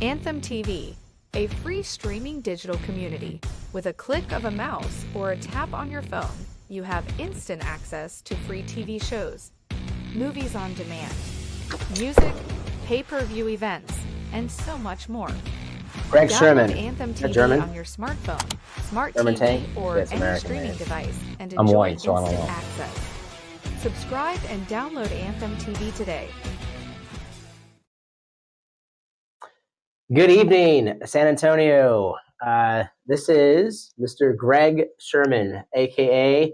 Anthem TV, a free streaming digital community. With a click of a mouse or a tap on your phone, you have instant access to free TV shows, movies on demand, music, pay-per-view events, and so much more. Greg Download Sherman. Anthem TV German? on your smartphone, smart German TV, tank? or Yes, any American streaming made. device and I'm enjoy white, so I don't instant know. access. Subscribe and download Anthem TV today. Good evening, San Antonio. This is Mr. Greg Sherman, aka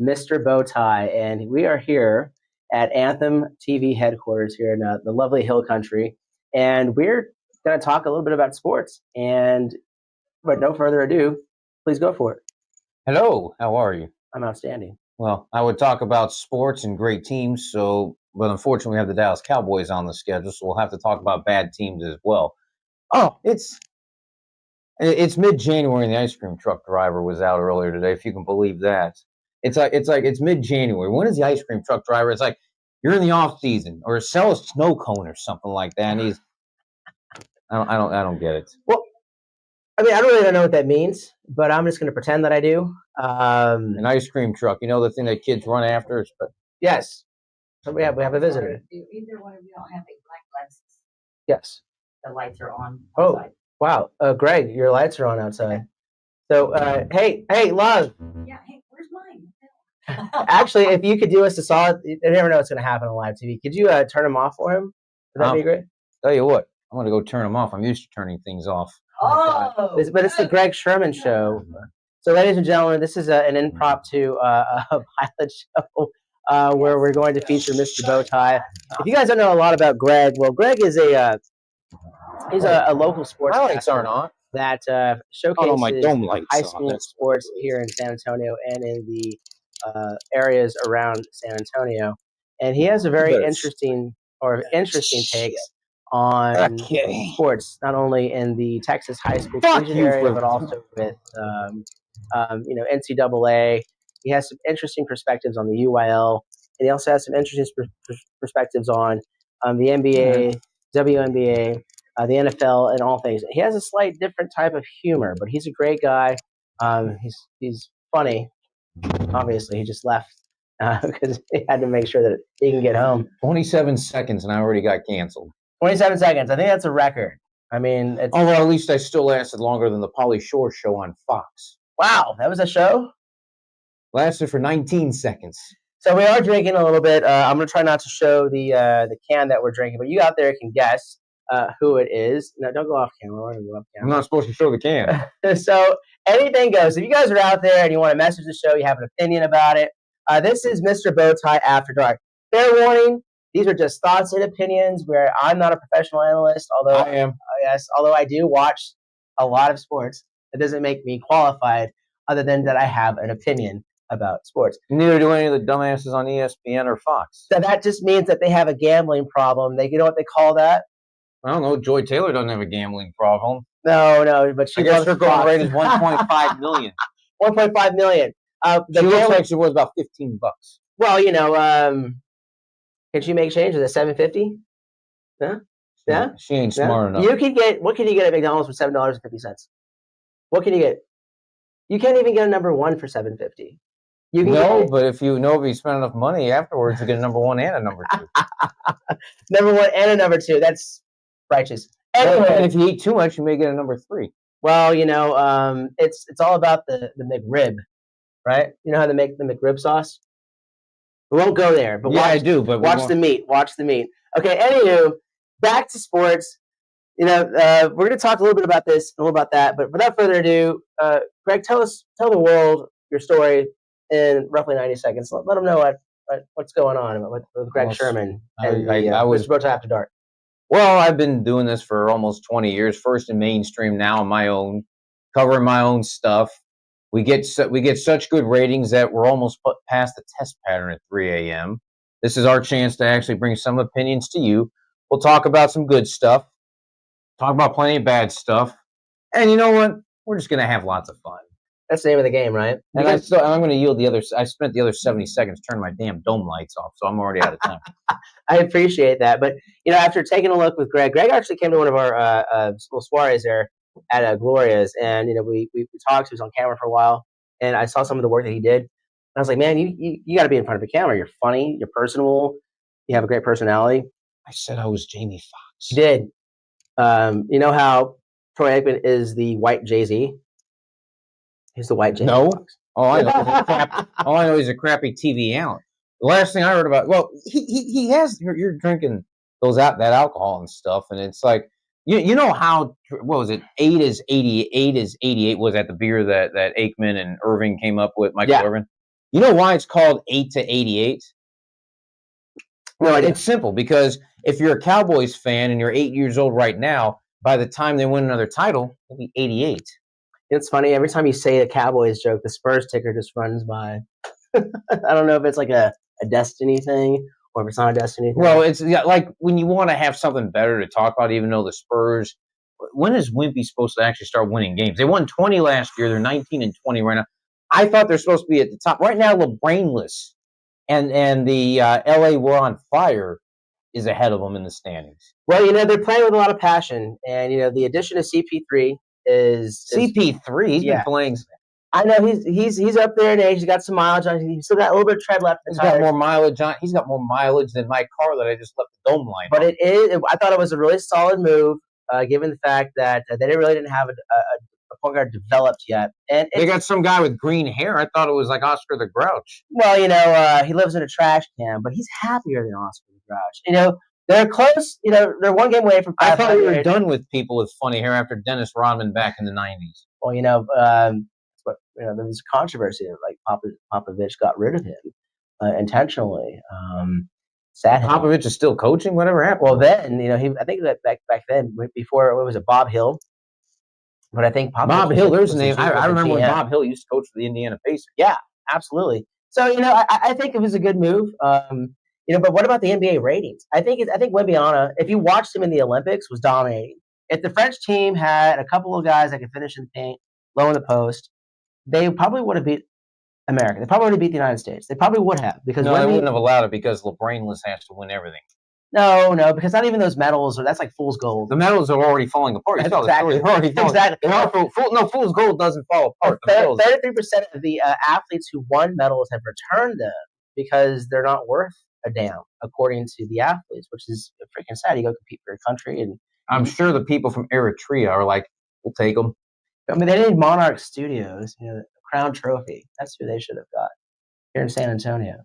Mr. Bowtie, and we are here at Anthem TV headquarters here in the lovely Hill Country, and we're going to talk a little bit about sports. But no further ado, please go for it. Hello, how are you? I'm outstanding. Well, I would talk about sports and great teams, but unfortunately we have the Dallas Cowboys on the schedule, so we'll have to talk about bad teams as well. Oh, it's mid-January and the ice cream truck driver was out earlier today, if you can believe that. It's mid-January. When is the ice cream truck driver? It's like you're in the off season, or sell a snow cone or something like that. And I don't get it. Well, I mean, I really don't know what that means, but I'm just going to pretend that I do. An ice cream truck, you know, the thing that kids run after. Yes. So we have a visitor. Either one of you don't have a black lenses. Yes. The lights are on. Oh. outside. Wow, Greg, your lights are on outside. So, hey, love. Yeah. Hey, where's mine? Actually, if you could do us a solid, you never know what's going to happen on live TV. Could you turn them off for him? Would that be great? Tell you what, I'm going to go turn them off. I'm used to turning things off. Oh, But it's the Greg Sherman Show. So, ladies and gentlemen, this is an impromptu pilot show where we're going to feature Mr. Bowtie. If you guys don't know a lot about Greg, well, Greg is he's a local sports My lights aren't on. that Oh, showcases my dome lights high on. school That's sports here in San Antonio and in the areas around San Antonio. And he has a very Yes. interesting takes on Okay. sports, not only in the Texas high school Fuck collegiate you area, for- but also with NCAA. He has some interesting perspectives on the UIL, and he also has some interesting perspectives on the NBA, WNBA, the NFL, and all things. He has a slight different type of humor, but he's a great guy. He's funny. Obviously, he just left because he had to make sure that he can get home. 27 seconds and I already got canceled. 27 seconds. I think that's a record. I mean, it's, Oh, well, at least I still lasted longer than the Pauly Shore show on Fox. wow, that was a show. Lasted for 19 seconds. So we are drinking a little bit. I'm going to try not to show the can that we're drinking, but you out there can guess who it is. No, don't go off camera. We're going to go off I'm camera. not supposed to show the can. So anything goes. If you guys are out there and you want to message the show, you have an opinion about it, this is Mr. Bowtie After Dark. Fair warning, these are just thoughts and opinions where I'm not a professional analyst, although I am. although I do watch a lot of sports. It doesn't make me qualified other than that I have an opinion about sports. Neither do any of the dumbasses on ESPN or Fox. So that just means that they have a gambling problem. You know what they call that? I don't know. Joy Taylor doesn't have a gambling problem. No, but she I guess loves her going Fox. rate is 1.5 million. 1.5 million. She The looks gambling- like she was about $15. well, can she make change at $7.50? Yeah? She ain't smart enough. You could get, what can you get at McDonald's for $7.50? What can you get? You can't even get a number one for $7.50. You can No, get but if you spend enough money afterwards, you get a number one and a number two. number one and a number two. That's righteous. And Anyway, if you eat too much, you may get a number three. well, it's all about the McRib, right? You know how they make the McRib sauce? We won't go there, but Yeah, watch, I do. But watch the meat. Watch the meat. Okay, anywho, back to sports. We're going to talk a little bit about this, a little about that. But without further ado, Greg, tell the world your story in roughly 90 seconds. Let them know what's going on with Greg Well, Sherman I and was- Mr. Bowtie After Dark. Well, I've been doing this for almost 20 years. First in mainstream, now on my own, covering my own stuff. We get such good ratings that we're almost past the test pattern at 3 a.m. This is our chance to actually bring some opinions to you. We'll talk about some good stuff, talk about plenty of bad stuff, and you know what? We're just gonna have lots of fun. That's the name of the game, right? And I'm going to yield the other. I spent the other 70 seconds turning my damn dome lights off, so I'm already out of time. I appreciate that. But, after taking a look with Greg actually came to one of our little soirees there at Gloria's, and, we talked. He was on camera for a while, and I saw some of the work that he did. And I was like, man, you got to be in front of a camera. You're funny. You're personable. You have a great personality. I said I was Jamie Foxx. You did. You know how Troy Aikman is the white Jay-Z? He's the white Jamie Foxx. All I know he's a crappy TV analyst. The last thing I heard about, well, he has. You're drinking that alcohol and stuff, and it's like you know how, what was it? 8 is 88 was that the beer that Aikman and Irving came up with, Michael Irvin. You know why it's called 8 to 88? No, it's simple, because if you're a Cowboys fan and you're 8 years old right now, by the time they win another title, it'll be 88. It's funny, every time you say a Cowboys joke, the Spurs ticker just runs by. I don't know if it's like a destiny thing or if it's not a destiny thing. Well, it's like when you want to have something better to talk about, even though the Spurs, when is Wimpy supposed to actually start winning games? They won 20 last year. They're 19-20 right now. I thought they're supposed to be at the top. Right now, LeBrainless and the LA We're on Fire is ahead of them in the standings. Well, they're playing with a lot of passion, and the addition of CP3 is CP3. He's been playing. I know he's up there in age. He's got some mileage on. He's still got a little bit of tread left. He's got more mileage on. He's got more mileage than my car that I just left the dome line. But I thought it was a really solid move, given the fact that they didn't have a point guard developed yet. And they got some guy with green hair. I thought it was like Oscar the Grouch. Well, he lives in a trash can, but he's happier than Oscar the Grouch. They're close. They're one game away from 500. I thought we were done with people with funny hair after Dennis Rodman back in the 90s. Well, there was controversy that like Popovich got rid of him intentionally. Sad. Popovich is still coaching. Whatever happened? Well, then I think that back then, before, what was it, Bob Hill? But I think Bob Hill. There's a name. I remember when Bob Hill used to coach for the Indiana Pacers. Yeah, absolutely. So I think it was a good move. But what about the NBA ratings? I think Wembanyama, if you watched him in the Olympics, was dominating. If the French team had a couple of guys that could finish in the paint, low in the post, they probably would have beat America. They probably would have beat the United States. They probably would have, because they wouldn't have allowed it, because LeBrainless has to win everything. No, because not even those medals that's like fool's gold. The medals are already falling apart. Exactly. Fool's gold doesn't fall apart. 33% of the athletes who won medals have returned them because they're not worth a damn, according to the athletes, which is freaking sad. You go compete for your country, and I'm sure the people from Eritrea are like, we'll take them. I mean, they need Monarch Studios, the Crown Trophy. That's who they should have got here in San Antonio.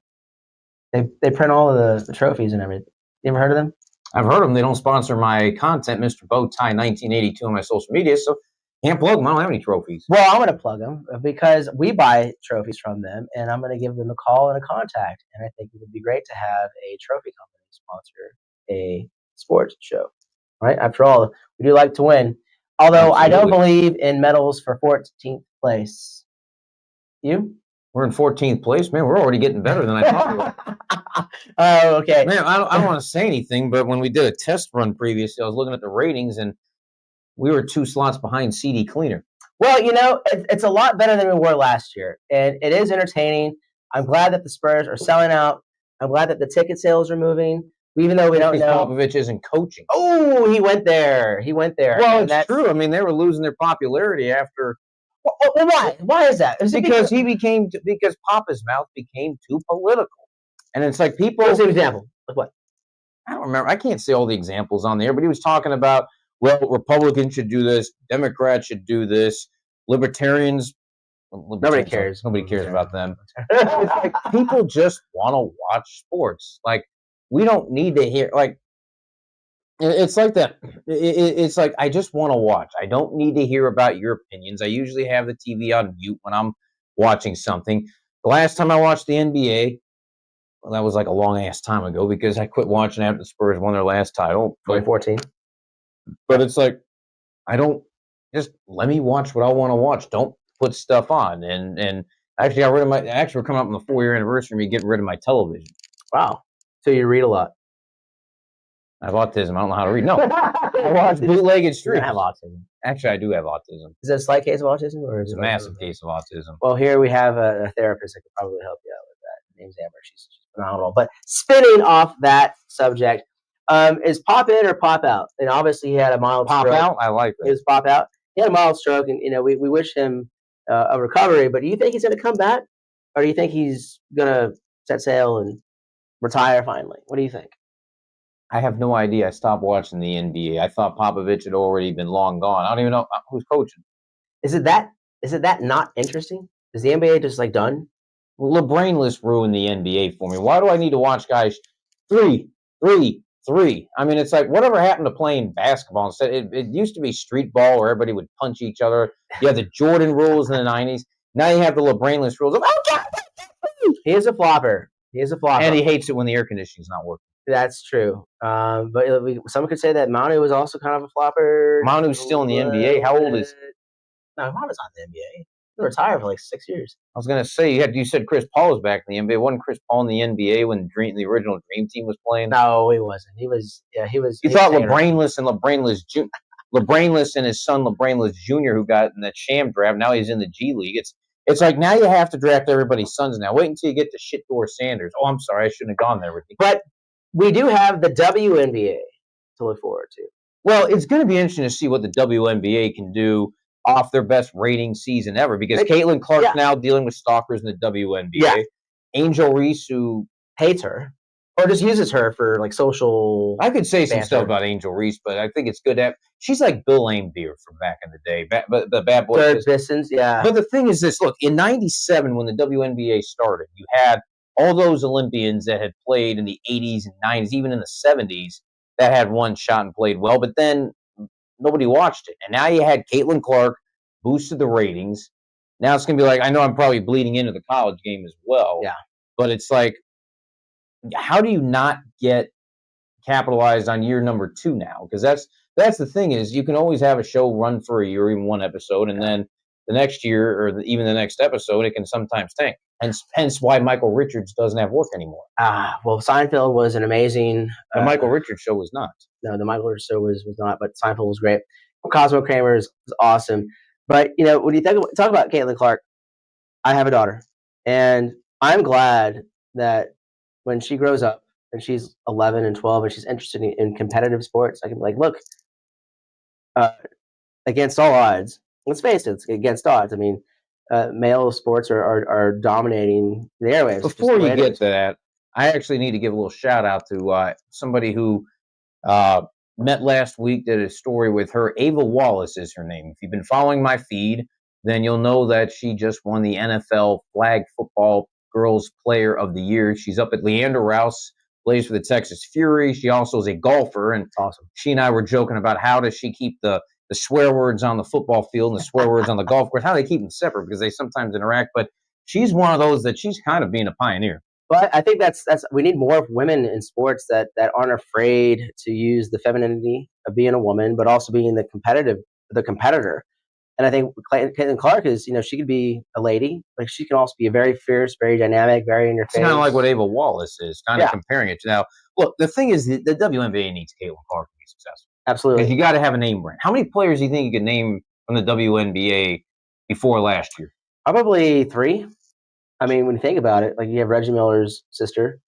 They print all of the trophies and everything. You ever heard of them? I've heard of them. They don't sponsor my content, Mr. Bowtie 1982 on my social media, so can't plug them. I don't have any trophies. Well, I'm going to plug them because we buy trophies from them, and I'm going to give them a call and a contact. And I think it would be great to have a trophy company sponsor a sports show. Right? After all, we do like to win. Although I don't believe in medals for 14th place. You? We're in 14th place, man. We're already getting better than I thought we were. Oh, okay. Man, I don't want to say anything, but when we did a test run previously, I was looking at the ratings, and we were 2 slots behind CD Cleaner. Well, it's a lot better than we were last year, and it is entertaining. I'm glad that the Spurs are selling out. I'm glad that the ticket sales are moving, even though we don't know. Popovich isn't coaching. Oh, he went there. Well, it's true. I mean, they were losing their popularity after. Well, why? Why is that? Because Papa's mouth became too political, and it's like people. What's an example? Like what? I don't remember. I can't say all the examples on there, but he was talking about, well, Republicans should do this, Democrats should do this, Libertarians. Nobody cares. Nobody cares about them. It's like people just want to watch sports. Like, we don't need to hear, like, it's like that. It's like, I just want to watch. I don't need to hear about your opinions. I usually have the TV on mute when I'm watching something. The last time I watched the NBA, well, that was like a long-ass time ago, because I quit watching after the Spurs won their last title. 2014. But it's like, just let me watch what I want to watch. Don't put stuff on. And actually, we're coming up on the 4-year anniversary of me getting rid of my television. Wow. So you read a lot. I have autism. I don't know how to read. No, I watch bootlegged You don't streams. have autism. Actually, I do have autism. Is it a slight case of autism, or is It's it a massive case of autism. Well, here we have a therapist that could probably help you out with that. Her name's Amber. She's phenomenal. But spinning off that subject, is pop in or pop out? And obviously, he had a mild Pop stroke. out? I like It was that. pop out. He had a mild stroke, and we wish him a recovery. But do you think he's going to come back, or do you think he's going to set sail and retire finally? What do you think? I have no idea. I stopped watching the NBA. I thought Popovich had already been long gone. I don't even know who's coaching. Is it that not interesting? Is the NBA just like done? Well, LeBrainless ruined the NBA for me. Why do I need to watch guys 3, 3, 3? I mean, it's like whatever happened to playing basketball instead. It used to be street ball where everybody would punch each other. You had the Jordan rules in the 90s. Now you have the LeBrainless rules of, oh, God! He is a flopper. He is a flopper. And he hates it when the air conditioning's not working. That's true. But some could say that Manu was also kind of a flopper. Manu's still in the NBA. How old is? No, Manu's not in the NBA. He retired for like 6 years. I was gonna say you said Chris Paul was back in the NBA. Wasn't Chris Paul in the NBA when the original Dream Team was playing? No, he wasn't. He was. He was. You he thought was taken- LeBrainless and his son LeBrainless Jr. who got in that sham draft. Now he's in the G League. It's like now you have to draft everybody's sons now. Wait until you get to Shitdoor Sanders. Oh, I'm sorry, I shouldn't have gone there with you. But we do have the WNBA to look forward to. Well, it's going to be interesting to see what the WNBA can do off their best rating season ever because Caitlin Clark's now dealing with stalkers in the WNBA. Yeah. Angel Reese, who hates her or just uses her for like social. I could say some banter. stuff about Angel Reese, but I think it's good to have. She's like Bill Laimbeer from back in the day, the Bad Boy Third Pistons, yeah. But the thing is this: look, in '97 when the WNBA started, you had all those Olympians that had played in the '80s and '90s, even in the '70s, that had one shot and played well. But then nobody watched it, and now you had Caitlin Clark boosted the ratings. Now it's gonna be like I know I'm probably bleeding into the college game as well. Yeah. But it's like, how do you not get capitalized on year number 2 now? Because that's the thing is you can always have a show run for a year, even one episode, and then the next year or even the next episode, it can sometimes tank. Hence why Michael Richards doesn't have work anymore. Well, Seinfeld was an amazing. The Michael Richards show was not. No, the Michael Richards show was not, but Seinfeld was great. Cosmo Kramer was awesome. But when you talk about Caitlin Clark, I have a daughter, and I'm glad that when she grows up and she's 11 and 12 and she's interested in competitive sports, I can be like, look, against all odds, let's face it, it's against odds. I mean, male sports are dominating the airwaves. Before you get to that, I actually need to give a little shout out to somebody who met last week, did a story with her. Ava Wallace is her name. If you've been following my feed, then you'll know that she just won the NFL Flag Football Girls Player of the Year. She's up at Leander Rouse, plays for the Texas Fury. She also is a golfer, and awesome. She and I were joking about how does she keep the swear words on the football field and the swear words on the golf course, how they keep them separate because they sometimes interact. But she's one of those that she's kind of being a pioneer. But I think that's we need more women in sports that aren't afraid to use the femininity of being a woman, but also being the competitor. And I think Caitlin Clark is, she could be a lady, but she can also be a very fierce, very dynamic, very in your face. It's kind of like what Ava Wallace is, kind of comparing it to now. Look, the thing is, the WNBA needs Caitlin Clark to be successful. Absolutely. Because you got to have a name brand. How many players do you think you could name from the WNBA before last year? Probably 3. I mean, when you think about it, like you have Reggie Miller's sister.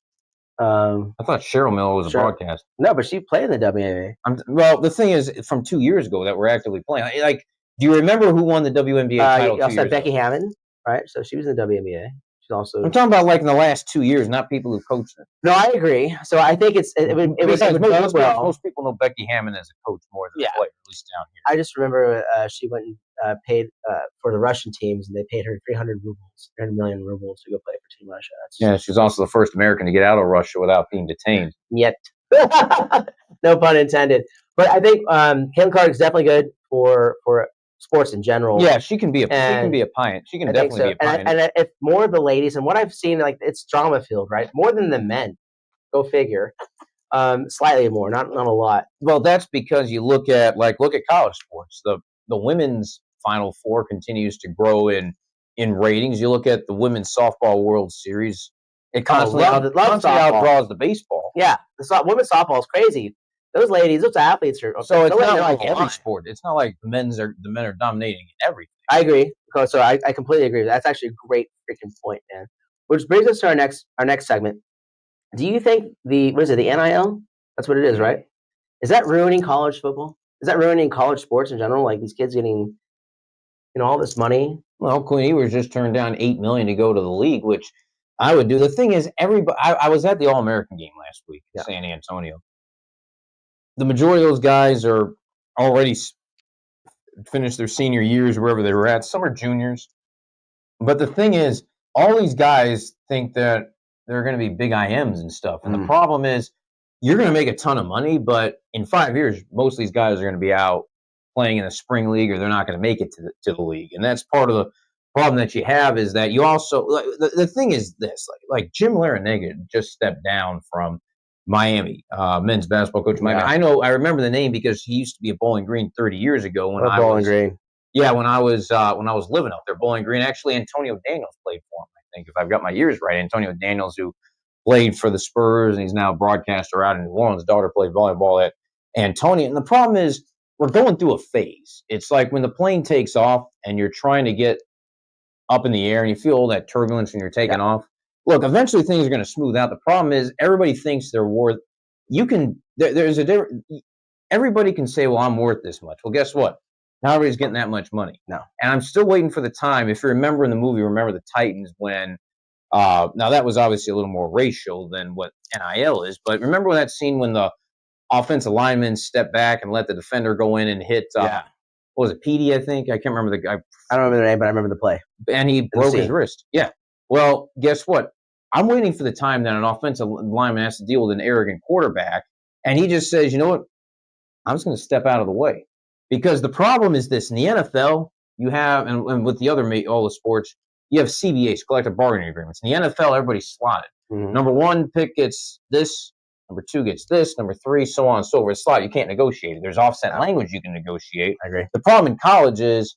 I thought Cheryl Miller was a broadcast. No, but she played in the WNBA. Well, the thing is, from 2 years ago that we're actively playing. Like, do you remember who won the WNBA title? You also had Becky Hammond, right? So she was in the WNBA. She's also. I'm talking about like in the last 2 years, not people who coached it. No, I agree. So I think it was well. Most people know Becky Hammond as a coach more than a player, at least down here. I just remember she went and paid for the Russian teams, and they paid her 300 million rubles to go play for Team Russia. She's also the first American to get out of Russia without being detained. Yet. No pun intended. But I think Caitlin Clark is definitely good for sports in general. Yeah, she can be a pioneer. She can definitely be a pioneer. And if more of the ladies, and what I've seen, like it's drama field, right? More than the men. Go figure. Slightly more, not a lot. Well, that's because you look at college sports. The women's Final Four continues to grow in ratings. You look at the Women's Softball World Series. It constantly outdraws the baseball. Yeah, women's softball is crazy. those ladies, those athletes are. So it's they're not letting like it every lie. sport. It's not like the men are dominating everything. I agree. So I completely agree. That's actually a great freaking point, man. Which brings us to our next segment. Do you think the NIL? That's what it is, right? Is that ruining college football? Is that ruining college sports in general? Like these kids getting, all this money. Well, Queen Ewers just turned down $8 million to go to the league, which I would do. The thing is, everybody. I was at the All American game last week in San Antonio. The majority of those guys are already finished their senior years wherever they were at. Some are juniors, but the thing is, all these guys think that they're going to be big IMs and stuff. And the problem is, you're going to make a ton of money, but in 5 years, most of these guys are going to be out playing in the spring league, or they're not going to make it to the league. And that's part of the problem that you have, is that you also the thing is this, like Jim Larrañaga just stepped down from Miami, men's basketball coach. Miami. I remember the name because he used to be at Bowling Green 30 years ago when I Bowling was Green. Yeah, when I was living up there, Bowling Green. Actually, Antonio Daniels played for him, I think, if I've got my years right. Antonio Daniels, who played for the Spurs, and he's now a broadcaster out in New Orleans. His daughter played volleyball at Antonio. And the problem is, we're going through a phase. It's like when the plane takes off and you're trying to get up in the air and you feel all that turbulence when you're taking off. Look, eventually things are going to smooth out. The problem is, everybody thinks they're worth. There's a different. Everybody can say, well, I'm worth this much. Well, guess what? Not everybody's getting that much money. No. And I'm still waiting for the time. If you remember in the movie, Remember the Titans, when now that was obviously a little more racial than what NIL is, but remember that scene when the offensive lineman stepped back and let the defender go in and hit, what was it, Petey, I think? I can't remember the guy. I don't remember the name, but I remember the play. And he broke his wrist. Yeah. Well, guess what? I'm waiting for the time that an offensive lineman has to deal with an arrogant quarterback, and he just says, you know what? I'm just going to step out of the way. Because the problem is this: in the NFL, you have, and with the all the sports, you have CBAs, collective bargaining agreements. In the NFL, everybody's slotted. Number one pick gets this, number two gets this, number three, so on and so forth. It's slot. You can't negotiate it. There's offset language you can negotiate. I agree. The problem in college is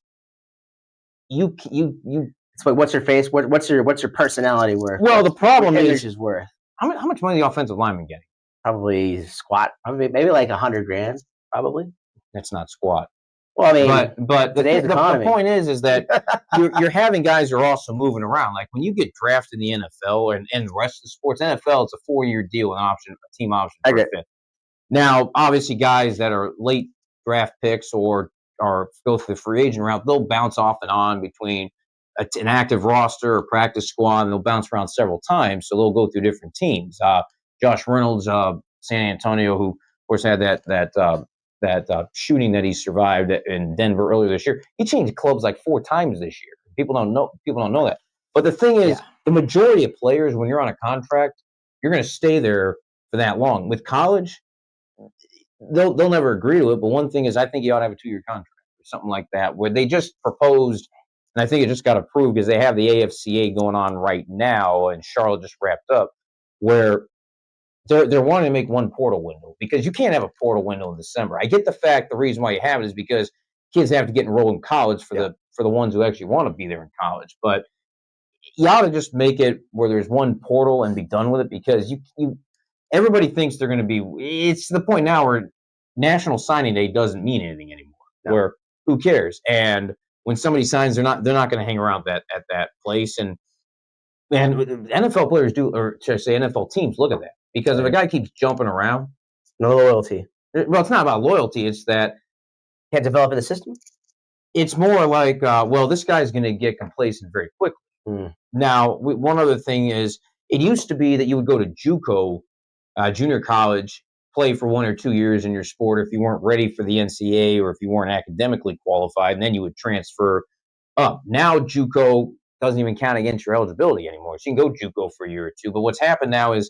you. It's like, what's your face? What's your personality worth? Well, the problem is worth. How much money are the offensive lineman getting? Probably squat. Maybe like $100,000. Probably. That's not squat. Well, I mean, but the point is that you're having guys who are also moving around. Like when you get drafted in the NFL and the rest of the sports, NFL, it's a 4-year deal, a team option for a fifth. Now, obviously, guys that are late draft picks or go through the free agent route, they'll bounce off and on between an active roster or practice squad, and they'll bounce around several times. So they'll go through different teams. Josh Reynolds, San Antonio, who of course had that shooting that he survived in Denver earlier this year. He changed clubs like 4 times this year. People don't know that. But the thing is, the majority of players, when you're on a contract, you're going to stay there for that long. With college, they'll never agree to it. But one thing is, I think you ought to have a 2-year contract or something like that, where they just proposed, and I think it just got approved because they have the AFCA going on right now, and Charlotte just wrapped up, where they're wanting to make one portal window, because you can't have a portal window in December. I get the reason why you have it is because kids have to get enrolled in college for the ones who actually want to be there in college. But you ought to just make it where there's one portal and be done with it, because everybody thinks they're going to be. It's to the point now where National Signing Day doesn't mean anything anymore. No. Where who cares? And when somebody signs, they're not going to hang around at that place. And NFL players do, or should I say NFL teams, look at that. Because if a guy keeps jumping around, no loyalty. Well, it's not about loyalty. It's that can't develop in the system. It's more like, this guy's going to get complacent very quickly. Now, one other thing is, it used to be that you would go to JUCO, junior college, play for 1 or 2 years in your sport if you weren't ready for the NCAA or if you weren't academically qualified, and then you would transfer up. Now, JUCO doesn't even count against your eligibility anymore. So you can go JUCO for a year or two. But what's happened now is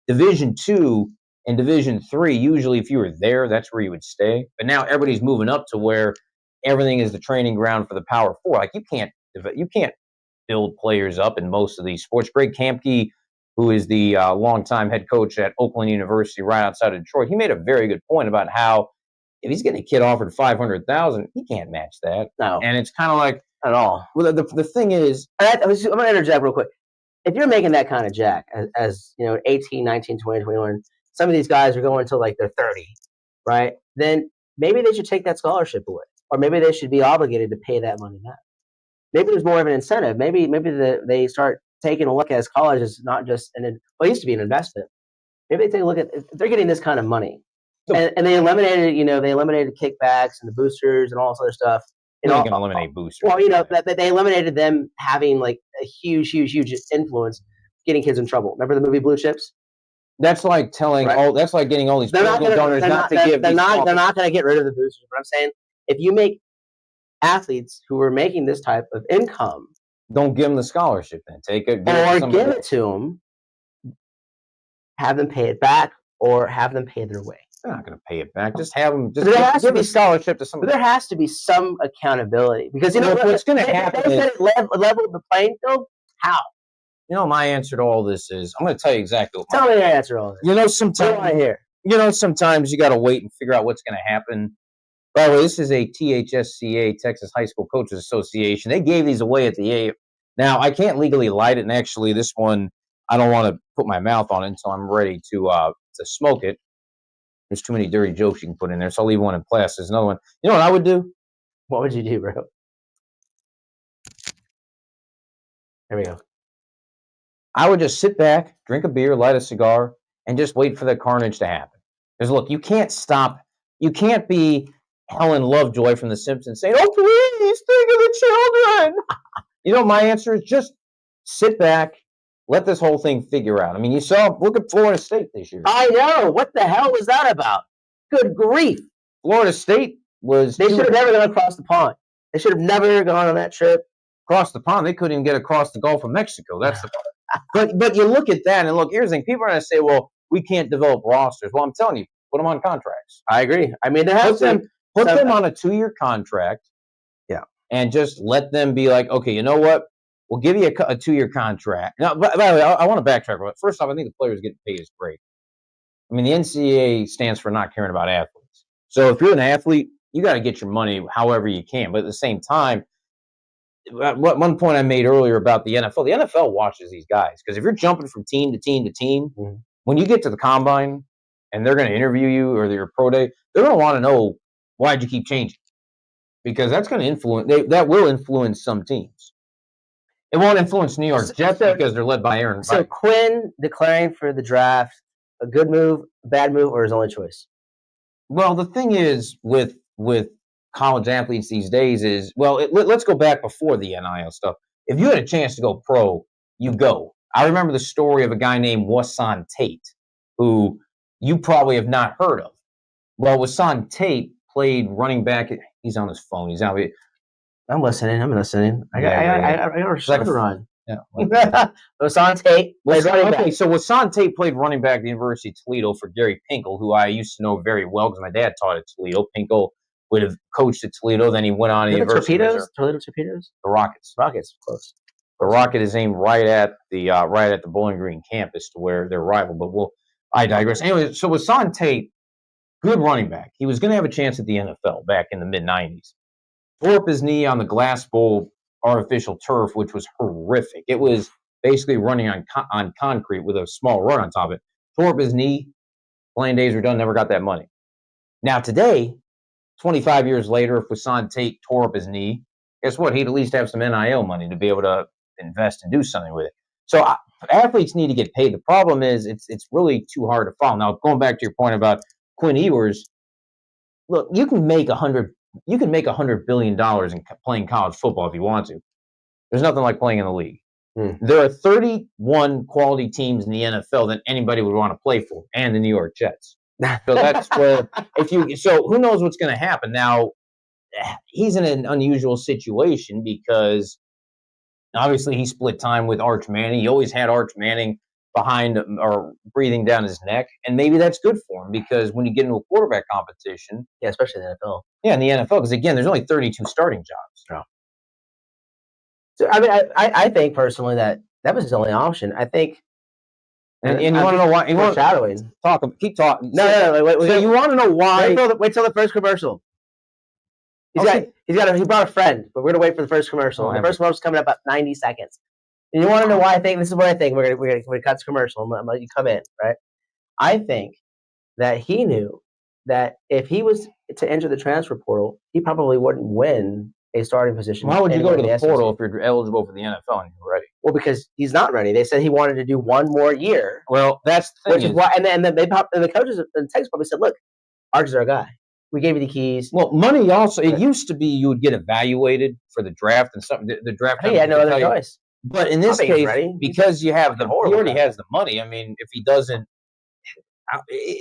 Division II and Division III, usually if you were there, that's where you would stay. But now everybody's moving up to where everything is the training ground for the Power Four. Like you can't build players up in most of these sports. Greg Kampe, who is the longtime head coach at Oakland University right outside of Detroit, he made a very good point about how if he's getting a kid offered $500,000, he can't match that. No. And it's kind of like, at all. Well, the thing is, I'm going to interject real quick. If you're making that kind of jack as 18, 19, 20, 21, some of these guys are going until like they're 30, right? Then maybe they should take that scholarship away, or maybe they should be obligated to pay that money back. Maybe there's more of an incentive. Maybe they start taking a look at college as not just it used to be an investment. Maybe they take a look at if they're getting this kind of money, and they eliminated kickbacks and the boosters and all this other stuff. You're not going to eliminate boosters. Well, that they eliminated them having like a huge influence, getting kids in trouble. Remember the movie Blue Chips? That's like telling Right. that's like getting all these They're not political gonna, donors not to give. they're not going to get rid of the boosters. But I'm saying if you make athletes who are making this type of income, don't give them the scholarship. Then take it, give it to them, have them pay it back, or have them pay their way. They're not going to pay it back. Just have them. Just There has to give be a scholarship to But somebody. there has to be some accountability because what's going to happen. They said it leveled the playing field. How? You know, my answer to all this is I'm going to tell you exactly. Tell me your answer to all this. You know, What do I sometimes hear? sometimes you got to wait and figure out what's going to happen. By the way, this is a THSCA, Texas High School Coaches Association. They gave these away at the A. Now, I can't legally light it, and actually, this one I don't want to put my mouth on it until I'm ready to smoke it. There's too many dirty jokes you can put in there, so I'll leave one in class. There's another one. You know what I would do? What would you do, bro? There we go. I would just sit back, drink a beer, light a cigar, and just wait for the carnage to happen. Because look, you can't stop. You can't be Helen Lovejoy from The Simpsons saying, "Oh, please think of the children." You know, my answer is just sit back, let this whole thing figure out. I mean, look at Florida State this year. I know. What the hell was that about? Good grief. Florida State was. They should have never gone across the pond. They should have never gone on that trip. Across the pond. They couldn't even get across the Gulf of Mexico. That's the but you look at that and look, here's the thing. People are going to say, well, we can't develop rosters. Well, I'm telling you, put them on contracts. I agree. I mean, there has to Put them on a 2-year contract. Yeah. And just let them be like, okay, you know what? We'll give you a 2-year contract. Now, by the way, I want to backtrack. First off, I think the players getting paid is great. I mean, the NCAA stands for not caring about athletes. So if you're an athlete, you got to get your money however you can. But at the same time, one point I made earlier about the NFL watches these guys. Because if you're jumping from team to team to team, when you get to the combine and they're going to interview you or your pro day, they're going to want to know, why'd you keep changing? Because that's going to influence, that will influence some teams. It won't influence New York Jets because they're led by Aaron. So Quinn declaring for the draft, a good move, a bad move, or his only choice? Well, the thing is with college athletes these days is, let's go back before the NIL stuff. If you had a chance to go pro, you go. I remember the story of a guy named Wasan Tate, who you probably have not heard of. Well, Wasan Tate played running back. He's on his phone. He's out. I'm listening. I got to run. Yeah. Wasan Tate played running back. So Wasan Tate played running back at the University of Toledo for Gary Pinkel, who I used to know very well because my dad taught at Toledo. Pinkel would have coached at Toledo, then he went on to the University of Missouri. Toledo Torpedoes? The Rockets. Close. The Rocket is aimed right at the Bowling Green campus to where they're rival. But I digress. Anyway, so Wasan Tate, good running back. He was going to have a chance at the NFL back in the mid-'90s. Tore up his knee on the Glass Bowl artificial turf, which was horrific. It was basically running on concrete with a small rug on top of it. Tore up his knee. Playing days were done. Never got that money. Now today, 25 years later, if Wasan Tate tore up his knee, guess what? He'd at least have some NIL money to be able to invest and do something with it. So athletes need to get paid. The problem is it's really too hard to follow. Now, going back to your point about Quinn Ewers, look, you can make $100 billion in playing college football if you want to. There's nothing like playing in the league. There are 31 quality teams in the NFL that anybody would want to play for, and the New York Jets. So that's where so who knows what's going to happen. Now, he's in an unusual situation because obviously he split time with Arch Manning. He always had Arch Manning behind or breathing down his neck, and maybe that's good for him because when you get into a quarterback competition, yeah, especially in the NFL. Yeah, in the NFL, because again, there's only 32 starting jobs. No. So I mean, I think personally that was his only option. I think. And you want to know why? You want shadowing? Keep talking. No. Wait, so you want to know why? Wait till the first commercial. He brought a friend, but we're gonna wait for the first commercial. The first commercial's coming up about 90 seconds. And you want to know why I think this is what I think. We're gonna cut this commercial. I'm gonna let you come in, right? I think that he knew that if he was to enter the transfer portal, he probably wouldn't win a starting position. Why would you go to anywhere in the portal SEC. if you're eligible for the NFL and you're ready? Well, because he's not ready. They said he wanted to do one more year, Well, that's the which thing. is why. And then they popped, and the coaches and Texas probably said, "Look, Arch is our guy. We gave you the keys." Well, money also. It used to be you would get evaluated for the draft and something. The draft. I think he had no company other would tell you- choice. But in this think he's case, ready. because you have he horrible already guy. has the money. I mean, if he doesn't,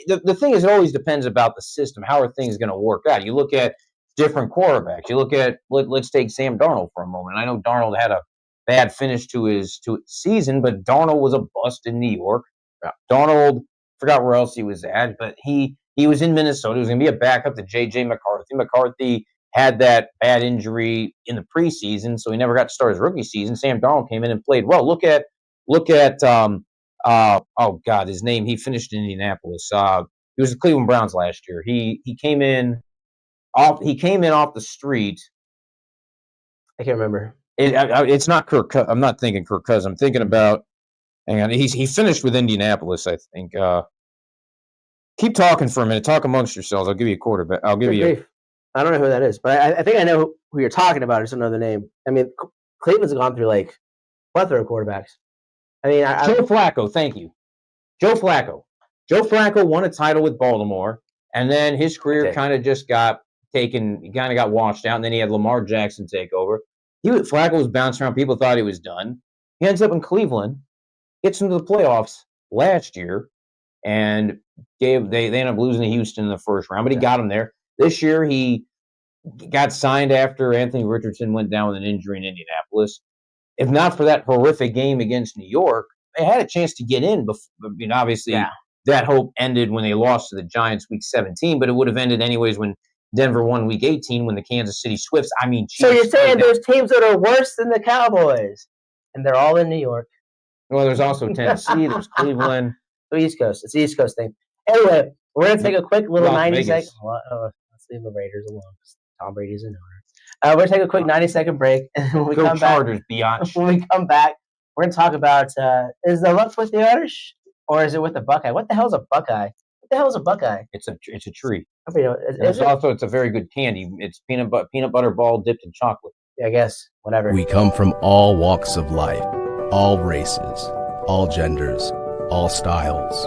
the thing is, it always depends about the system. How are things going to work out? You look at different quarterbacks. You look at let's take Sam Darnold for a moment. I know Darnold had a bad finish to his season, but Darnold was a bust in New York. Darnold, forgot where else he was at, but he was in Minnesota. He was going to be a backup to J.J. McCarthy. McCarthy had that bad injury in the preseason, so he never got to start his rookie season. Sam Darnold came in and played well. Look at oh God, his name. He finished in Indianapolis. He was the Cleveland Browns last year. He came in off the street. I can't remember. It's not Kirk. I'm not thinking Kirk Cousins. I'm thinking about. Hang on. He finished with Indianapolis, I think. Keep talking for a minute. Talk amongst yourselves. I'll give you a quarterback. I'll give you. I don't know who that is, but I think I know who you're talking about. It's another name. I mean, Cleveland's gone through like plethora of quarterbacks. I mean, Joe Flacco. Thank you, Joe Flacco. Joe Flacco won a title with Baltimore, and then his career kind of just got taken. He kind of got washed out, and then he had Lamar Jackson take over. Flacco was bouncing around. People thought he was done. He ends up in Cleveland, gets into the playoffs last year, and they ended up losing to Houston in the first round, but he got him there. This year, he got signed after Anthony Richardson went down with an injury in Indianapolis. If not for that horrific game against New York, they had a chance to get in. Obviously, that hope ended when they lost to the Giants week 17, but it would have ended anyways when Denver won week 18 when the Kansas City Swifts. So you're saying there's teams that are worse than the Cowboys, and they're all in New York. Well, there's also Tennessee. There's Cleveland. The East Coast. It's the East Coast thing. Anyway, we're going to take a quick little 90 second. Let's leave the Raiders alone. Tom Brady's an owner. We're going to take a quick 90-second break. And when we come Chargers, back, when we come back, we're going to talk about is the luck with the Irish or is it with the Buckeye? What the hell is a Buckeye? What the hell is a Buckeye? It's a tree. It's a very good candy. It's peanut butter ball dipped in chocolate. I guess, whatever. We come from all walks of life, all races, all genders, all styles.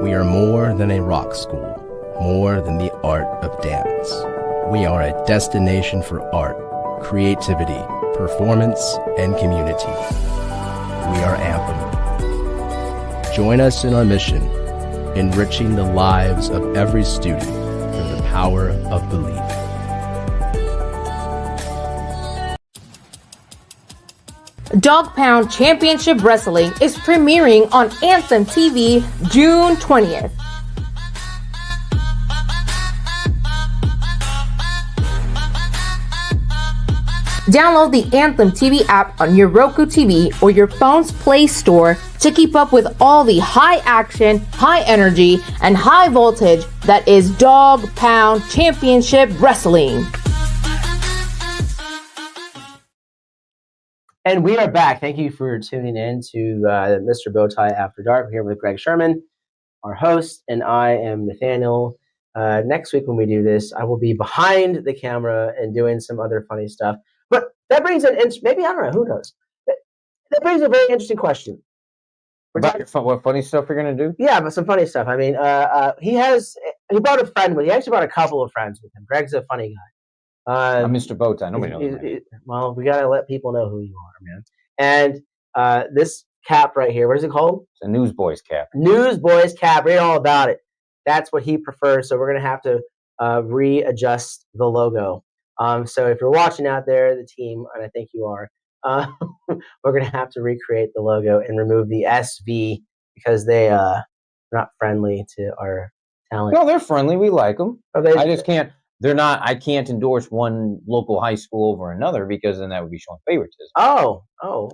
We are more than a rock school, more than the art of dance. We are a destination for art, creativity, performance, and community. We are Anthem. Join us in our mission, enriching the lives of every student through the power of belief. Dog Pound Championship Wrestling is premiering on Anthem TV June 20th. Download the Anthem TV app on your Roku TV or your phone's Play Store to keep up with all the high action, high energy, and high voltage that is Dog Pound Championship Wrestling. And we are back. Thank you for tuning in to Mr. Bowtie After Dark. We're here with Greg Sherman, our host, and I am Nathaniel. Next week when we do this, I will be behind the camera and doing some other funny stuff. But that brings maybe, I don't know, who knows? That brings a very interesting question. What funny stuff you're going to do? Yeah, but some funny stuff. I mean, he brought a friend with him. He actually brought a couple of friends with him. Greg's a funny guy. I'm Mr. Bowtie. Nobody knows. Well, we got to let people know who you are, man. And this cap right here, what is it called? It's a Newsboys cap. Newsboys cap. Read all about it. That's what he prefers. So we're going to have to readjust the logo. So if you're watching out there, the team, and I think you are, we're going to have to recreate the logo and remove the SV because they are not friendly to our talent. No, they're friendly. We like them. Okay. I just can't. They're not. I can't endorse one local high school over another because then that would be showing favoritism. Oh.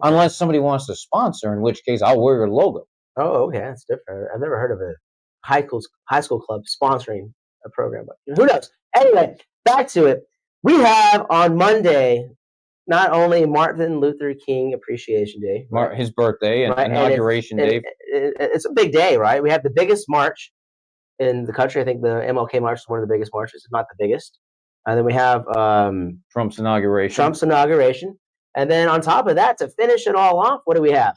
Unless somebody wants to sponsor, in which case I'll wear your logo. Oh, okay, that's different. I've never heard of a high school club sponsoring a program, but who knows? Anyway, back to it. We have on Monday not only Martin Luther King Appreciation Day, his birthday and inauguration day. It's a big day, right? We have the biggest march in the country. I think the MLK March is one of the biggest marches, if not the biggest. And then we have Trump's inauguration. Trump's inauguration. And then on top of that, to finish it all off, what do we have?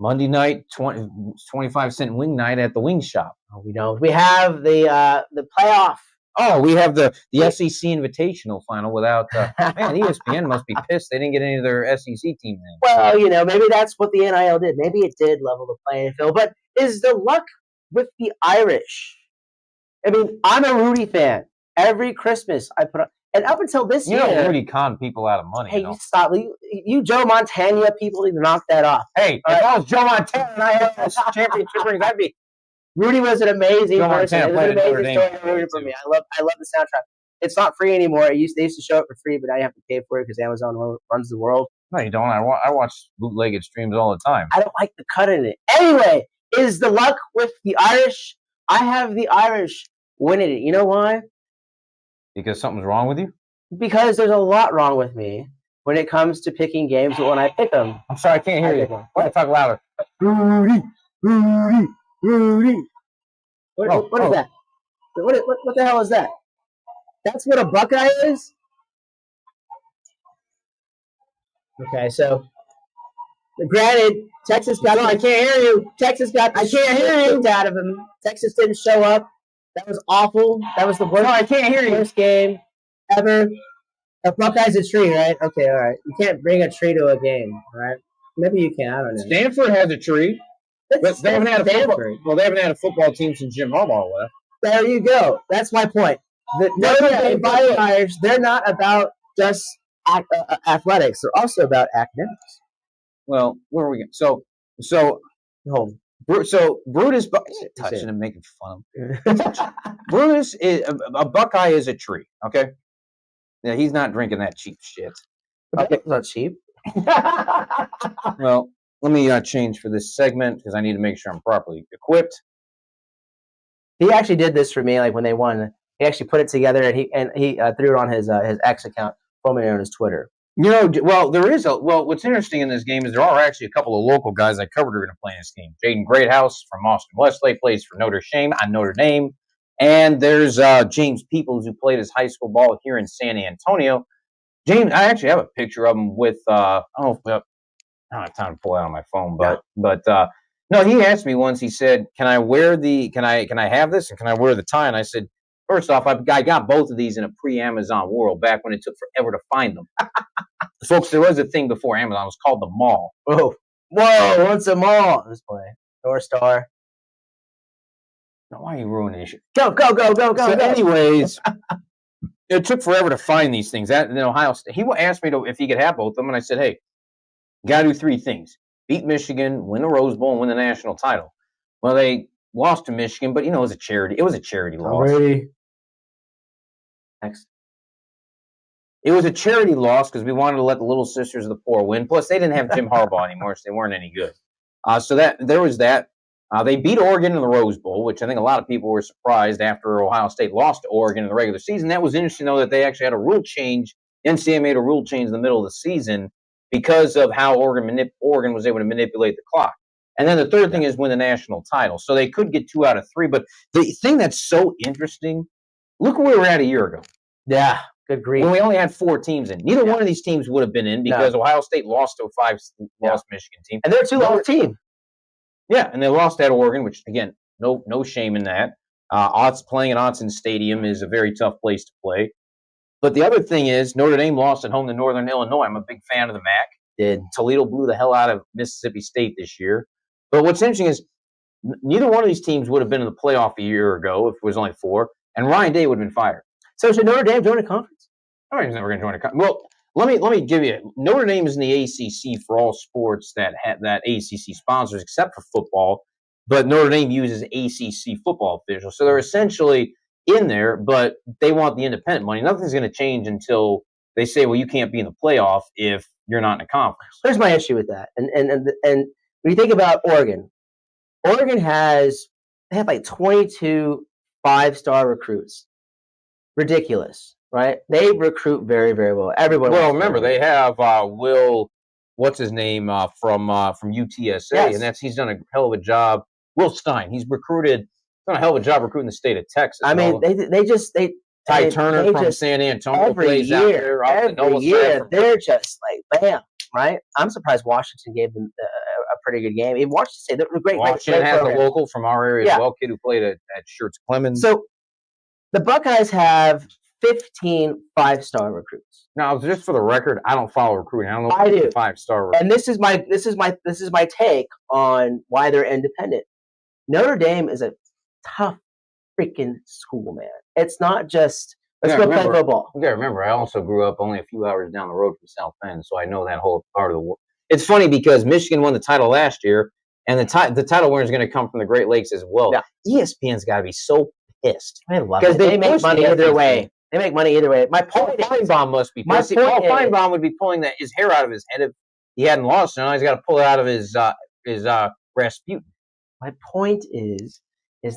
Monday night, 25-cent wing night at the wing shop. Oh, we don't. We have the playoff. Oh, we have the SEC Invitational final without man. ESPN must be pissed they didn't get any of their SEC team names. Well, maybe that's what the NIL did. Maybe it did level the playing field. But is the luck with the Irish? I mean, I'm a Rudy fan. Every Christmas I put up, and up until this year, Rudy conned people out of money. Hey, you stop! You Joe Montana people need to knock that off. Hey, if I was Joe Montana and I had those championship rings, I'd be. Rudy was an amazing Joe person. Montana It was an played amazing at Notre story Dame. rooting for me. I love the soundtrack. It's not free anymore. They used to show it for free, but now you have to pay for it because Amazon runs the world. No, you don't. I watch bootlegged streams all the time. I don't like the cut in it. Anyway, is the luck with the Irish? I have the Irish winning it. You know why? Because something's wrong with you? Because there's a lot wrong with me when it comes to picking games when I pick them. I'm sorry, I can't hear you. Why talk louder? Rudy. What is that? What the hell is that? That's what a Buckeye is? Okay, so granted, Texas got. I can't hear you. Texas got. I can't hear you. Out of him. Texas didn't show up. That was awful. That was the worst. I can't hear you. Worst game ever. A Buckeye's a tree, right? Okay, all right. You can't bring a tree to a game, right? Maybe you can. I don't know. Stanford has a tree. But they haven't had a football. Well, they haven't had a football team since Jim Harbaugh left. There you go. That's my point. The Irish, they're not about just athletics. They're also about academics. Well, where are we going? So Brutus touching and making fun of him. Brutus is a Buckeye is a tree. Okay. Yeah, he's not drinking that cheap shit. Okay, it's not cheap. Well, let me change for this segment because I need to make sure I'm properly equipped. He actually did this for me, like when they won. He actually put it together and he threw it on his X account, formerly known as Twitter. What's interesting in this game is there are actually a couple of local guys I covered who are going to play in this game. Jaden Greathouse from Austin Westlake plays for Notre Dame. And there's James Peoples, who played his high school ball here in San Antonio. James, I actually have a picture of him with I don't have time to pull it out on my phone, but no, he asked me once. He said, "Can I have this and can I wear the tie?" And I said, first off, I got both of these in a pre-Amazon world back when it took forever to find them. Folks, there was a thing before Amazon. It was called the mall. Whoa, what's a mall? Let's play North Star. Why are you ruining this shit? Go. So anyways, it took forever to find these things. That in Ohio State, he asked me if he could have both of them, and I said, "Hey, you gotta do three things: beat Michigan, win the Rose Bowl, and win the national title." Well, they lost to Michigan, but it was a charity. It was a charity loss. Already. Next. It was a charity loss because we wanted to let the Little Sisters of the Poor win. Plus, they didn't have Jim Harbaugh anymore, so they weren't any good. So there was that. They beat Oregon in the Rose Bowl, which I think a lot of people were surprised after Ohio State lost to Oregon in the regular season. That was interesting, though, that they actually had a rule change. The NCAA made a rule change in the middle of the season because of how Oregon was able to manipulate the clock. And then the third thing is win the national title. So they could get 2 out of 3. But the thing that's so interesting, look where we were at a year ago. Yeah, good grief. When we only had 4 teams in. Neither one of these teams would have been in because Ohio State lost to a 5-loss Michigan team. And they're a 2-loss team. Yeah, and they lost at Oregon, which, again, no shame in that. Playing at Autzen Stadium is a very tough place to play. But the other thing is Notre Dame lost at home to Northern Illinois. I'm a big fan of the MAC. Toledo blew the hell out of Mississippi State this year. But what's interesting is neither one of these teams would have been in the playoff a year ago if it was only 4, and Ryan Day would have been fired. So should Notre Dame join a conference? Notre Dame's never going to join a conference. Well, let me give you Notre Dame is in the ACC for all sports that ACC sponsors except for football, but Notre Dame uses ACC football officials, so they're essentially in there, but they want the independent money. Nothing's going to change until they say, well, you can't be in the playoff if you're not in a conference. Here's my issue with that, and when you think about Oregon they have like 22 5-star recruits. Ridiculous. Right? They recruit very, very well. Everyone. Well, remember they have Will, what's his name from UTSA, and he's done a hell of a job. Will Stein. He's recruited done a hell of a job recruiting the state of Texas. I mean, Ty Turner they from just- San Antonio every plays out year, there. Austin every Noah year, from- they're just like bam, right? I'm surprised Washington gave them a pretty good game. Even Washington State, they're great. Washington great has a program. local from our area Yeah. as well, kid who played at Schertz Clemens. So the Buckeyes have 15 5-star recruits, Now, just for the record, I don't follow recruiting. I don't know I if do. it's 5-star. and this is my take on why they're independent. Notre Dame is a tough freaking school, man. It's not just let's Yeah, go play remember- football. You got to remember, I also grew up only a few hours down the road from South Bend, so I know that whole part of the world. It's funny because Michigan won the title last year, and the title winner is going to come from the Great Lakes as well. Yeah. ESPN's got to be so pissed. I love 'Cause it. they They make pushed money the either SEC. way. They make money either way. My Paul point is, Feinbaum must be My pissed. See, point Paul is- Feinbaum would be pulling his hair out of his head if he hadn't lost. Now he's got to pull it out of his Rasputin. my point is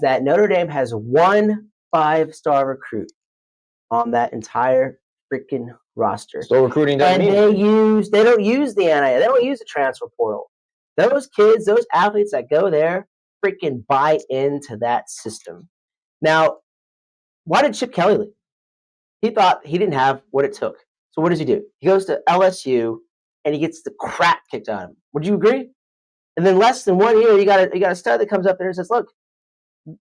that Notre Dame has one 5-star recruit on that entire freaking roster. So recruiting doesn't And mean they don't use the NIL, they don't use the transfer portal. Those kids, those athletes that go there, freaking buy into that system. Now, why did Chip Kelly leave? He thought he didn't have what it took. So what does he do? He goes to LSU and he gets the crap kicked out of him. Would you agree? And then less than 1 year, you got a stud that comes up there and says, "Look,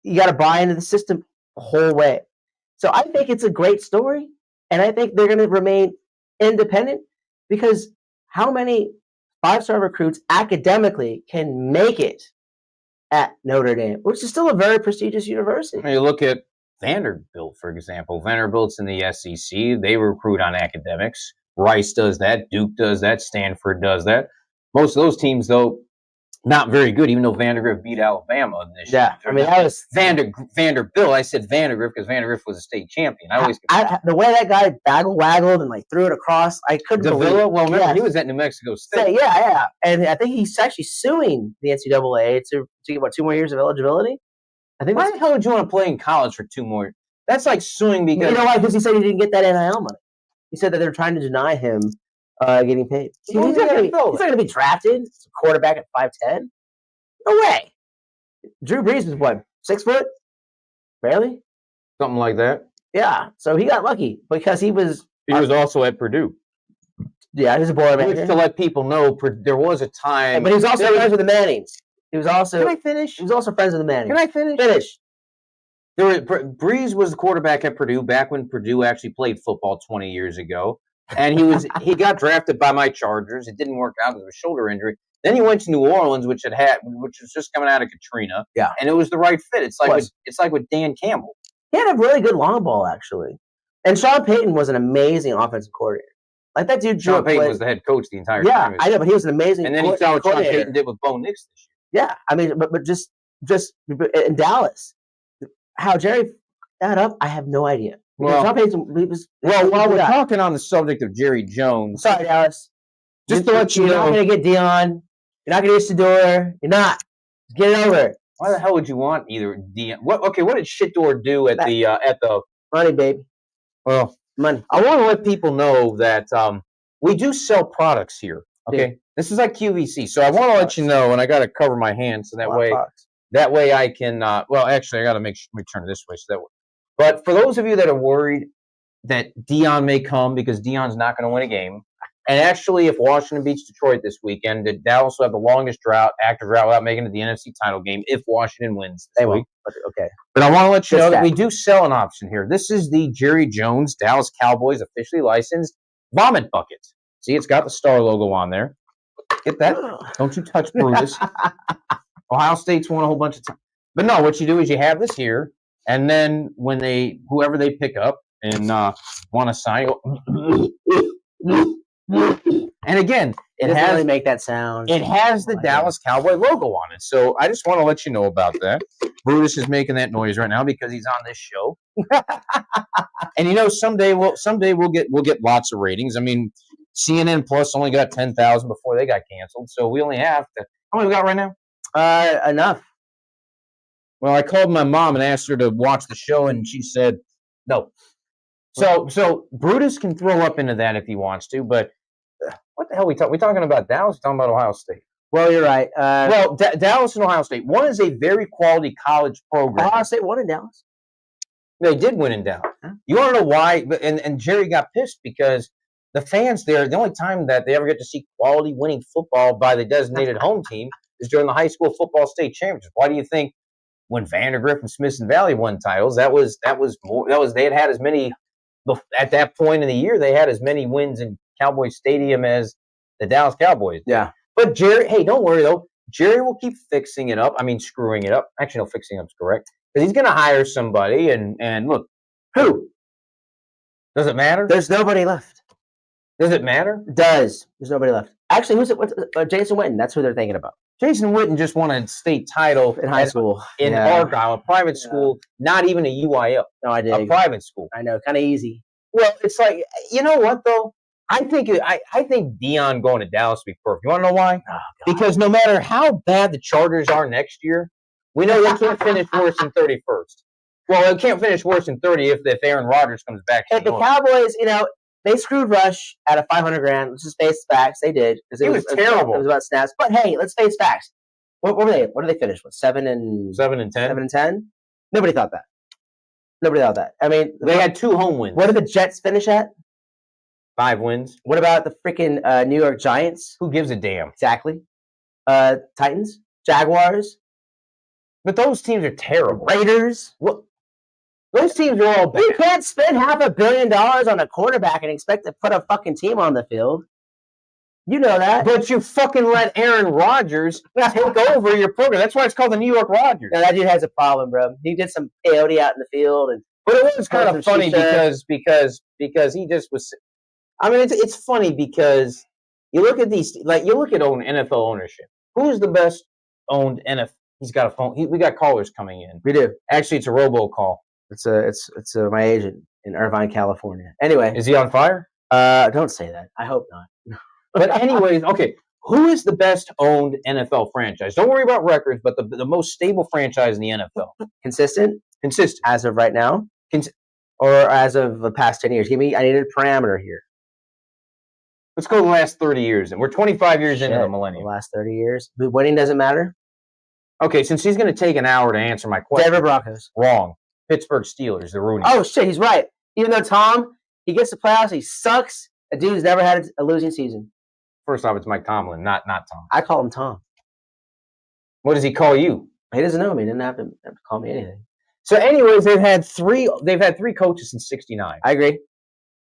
you got to buy into the system the whole way." So I think it's a great story, and I think they're going to remain independent because how many 5-star recruits academically can make it at Notre Dame, which is still a very prestigious university? You look at Vanderbilt, for example. Vanderbilt's in the SEC. They recruit on academics. Rice does that. Duke does that. Stanford does that. Most of those teams, though, not very good, even though Vandergrift beat Alabama this year. Yeah, I mean that was Vanderbilt. I said Vandergrift because Vandergrift was a state champion. I always the way that guy baggle-waggled and like threw it across. I couldn't believe Davila. it. Well, remember Yes. he was at New Mexico So, State. yeah, and I think he's actually suing the NCAA to get what 2 more years of eligibility. I think Why that's, the hell would you want to play in college for 2 more? That's like suing because you know why? Because he said he didn't get that NIL money. He said that they're trying to deny him getting paid. See, Well, he's not yeah, going to be drafted as a quarterback at 5'10". No way. Drew Brees was what, 6 foot? Barely. something like that. Yeah. So he got lucky because he was. He was also at Purdue. Yeah, he's a boy Just to let people know, there was a time. but he was also there was- friends with the Mannings. He was also. Can I finish? He was also friends with the Mannings. Can I finish? Finish. There was, Breeze was the quarterback at Purdue back when Purdue actually played football 20 years ago, and he got drafted by my Chargers. It didn't work out because of a shoulder injury. Then he went to New Orleans, which was just coming out of Katrina. Yeah. And it was the right fit. It's like Was. with Dan Campbell. He had a really good long ball, actually. And Sean Payton was an amazing offensive coordinator. Like that dude. Sean Payton played- was the head coach the entire Yeah, time. I know, but he was an amazing. And then he saw what Sean coordinator. Payton did with Bo Nix this Yeah, I mean, but just in Dallas, how Jerry that up, I have no idea. Because Well- Sean Payton, he was. year. Well, while we're Yeah. talking on the subject of Jerry Jones, Sorry, Dallas. just to let you You're not know, going to get Dion. You're not going to get Shador. You're not. Get it over. why the hell would you want either Dion? What did Shitdoor do at the Money, baby. well? Money. I want to let people know that we do sell products here. Okay, Yeah. this is like QVC, so I want to let you know, and I got to cover my hands so that way I can. Well, actually, I got to let me turn it this way so that way. But for those of you that are worried that Dion may come because Dion's not going to win a game, and actually, if Washington beats Detroit this weekend, Dallas will have the longest active drought without making it to the NFC title game if Washington wins this They week. won't. Okay. But I want to let you Just know that that. we do sell an option here. This is the Jerry Jones Dallas Cowboys officially licensed vomit bucket. See, it's got the star logo on there. Get that? Don't you touch Brutus. Ohio State's won a whole bunch of times. But no, what you do is you have this here, and then when whoever they pick up and want to sign, and again, It doesn't really make that sound. it has the Dallas Cowboy logo on it. So I just want to let you know about that. Brutus is making that noise right now because he's on this show. And you know, someday we'll get lots of ratings. I mean, CNN Plus only got 10,000 before they got canceled. So we only have to. How many we got right now? Enough. Well, I called my mom and asked her to watch the show, and she said no. So Brutus can throw up into that if he wants to, but what the hell we talking about Dallas? We're talking about Ohio State. Well, you're right. Well, Dallas and Ohio State. One is a very quality college program. Ohio State won in Dallas. They did win in Dallas. Huh? You want to know why? And Jerry got pissed because the fans there, the only time that they ever get to see quality winning football by the designated home team is during the high school football state championship. Why do you think when Vandergrift and Smithson Valley won titles, they had as many at that point in the year, they had as many wins in Cowboy Stadium as the Dallas Cowboys did. Yeah. But Jerry, hey, don't worry though. Jerry will keep fixing it up. I mean, screwing it up. Actually, no, fixing up is correct. Because he's going to hire somebody, and look, Who? does it matter? There's nobody left. Does it matter? There's nobody left. Actually, who's it? Jason Witten. That's who they're thinking about Jason Witten just won a state title in high school. in Yeah. Argyle, a private school, not even a UIL, No, I a did. private school. I know, kind of easy. Well, it's like, you know what though? I think Dion going to Dallas would be perfect. You want to know why? Oh, Because no matter how bad the Chargers are next year, we know they can't finish worse than 31st. Well, they can't finish worse than 30 if Aaron Rodgers comes back. If the Cowboys, they screwed Rush out of $500,000. Let's just face facts. They did because He was terrible. It was about snaps. But hey, let's face facts. What were they? What did they finish with? 7 and 7 and 10. 7 and 10. Nobody thought that. Nobody thought that. I mean, They had 2 home wins. what did the Jets finish at? 5 wins. What about the freaking New York Giants? Who gives a damn? Exactly. Titans, Jaguars, But those teams are terrible. Raiders. What? Those teams are all bad. You can't spend $500 million on a quarterback and expect to put a fucking team on the field. You know that. But you fucking let Aaron Rodgers take over your program. That's why it's called the New York Rodgers. No, that dude has a problem, bro. He did some peyote out in the field, and But it was kind Some of funny shisha. because he just was. I mean, it's funny because you look at these, like you look at NFL ownership. Who's the best owned NFL? He's got a phone. We got callers coming in. we do. Actually, it's a robocall. It's my agent in Irvine, California. Anyway, Is he on fire? don't say that. I hope not. But anyways, okay. Who is the best owned NFL franchise? Don't worry about records, but the most stable franchise in the NFL. Consistent Consistent. as of right now, or as of the past 10 years. I need a parameter here. Let's go the last 30 years, and we're 25 years into the Shit, millennium. The last 30 years. The winning doesn't matter. Okay, since he's going to take an hour to answer my question, Denver Broncos. wrong. Pittsburgh Steelers, the Rooney. Oh shit, he's right. Even though Tom, he gets the playoffs, he sucks. A dude's never had a losing season. First off, it's Mike Tomlin, not Tom. I call him Tom. What does he call you? He doesn't know me. He didn't have to call me anything. So, anyways, they've had three coaches since '69, I agree.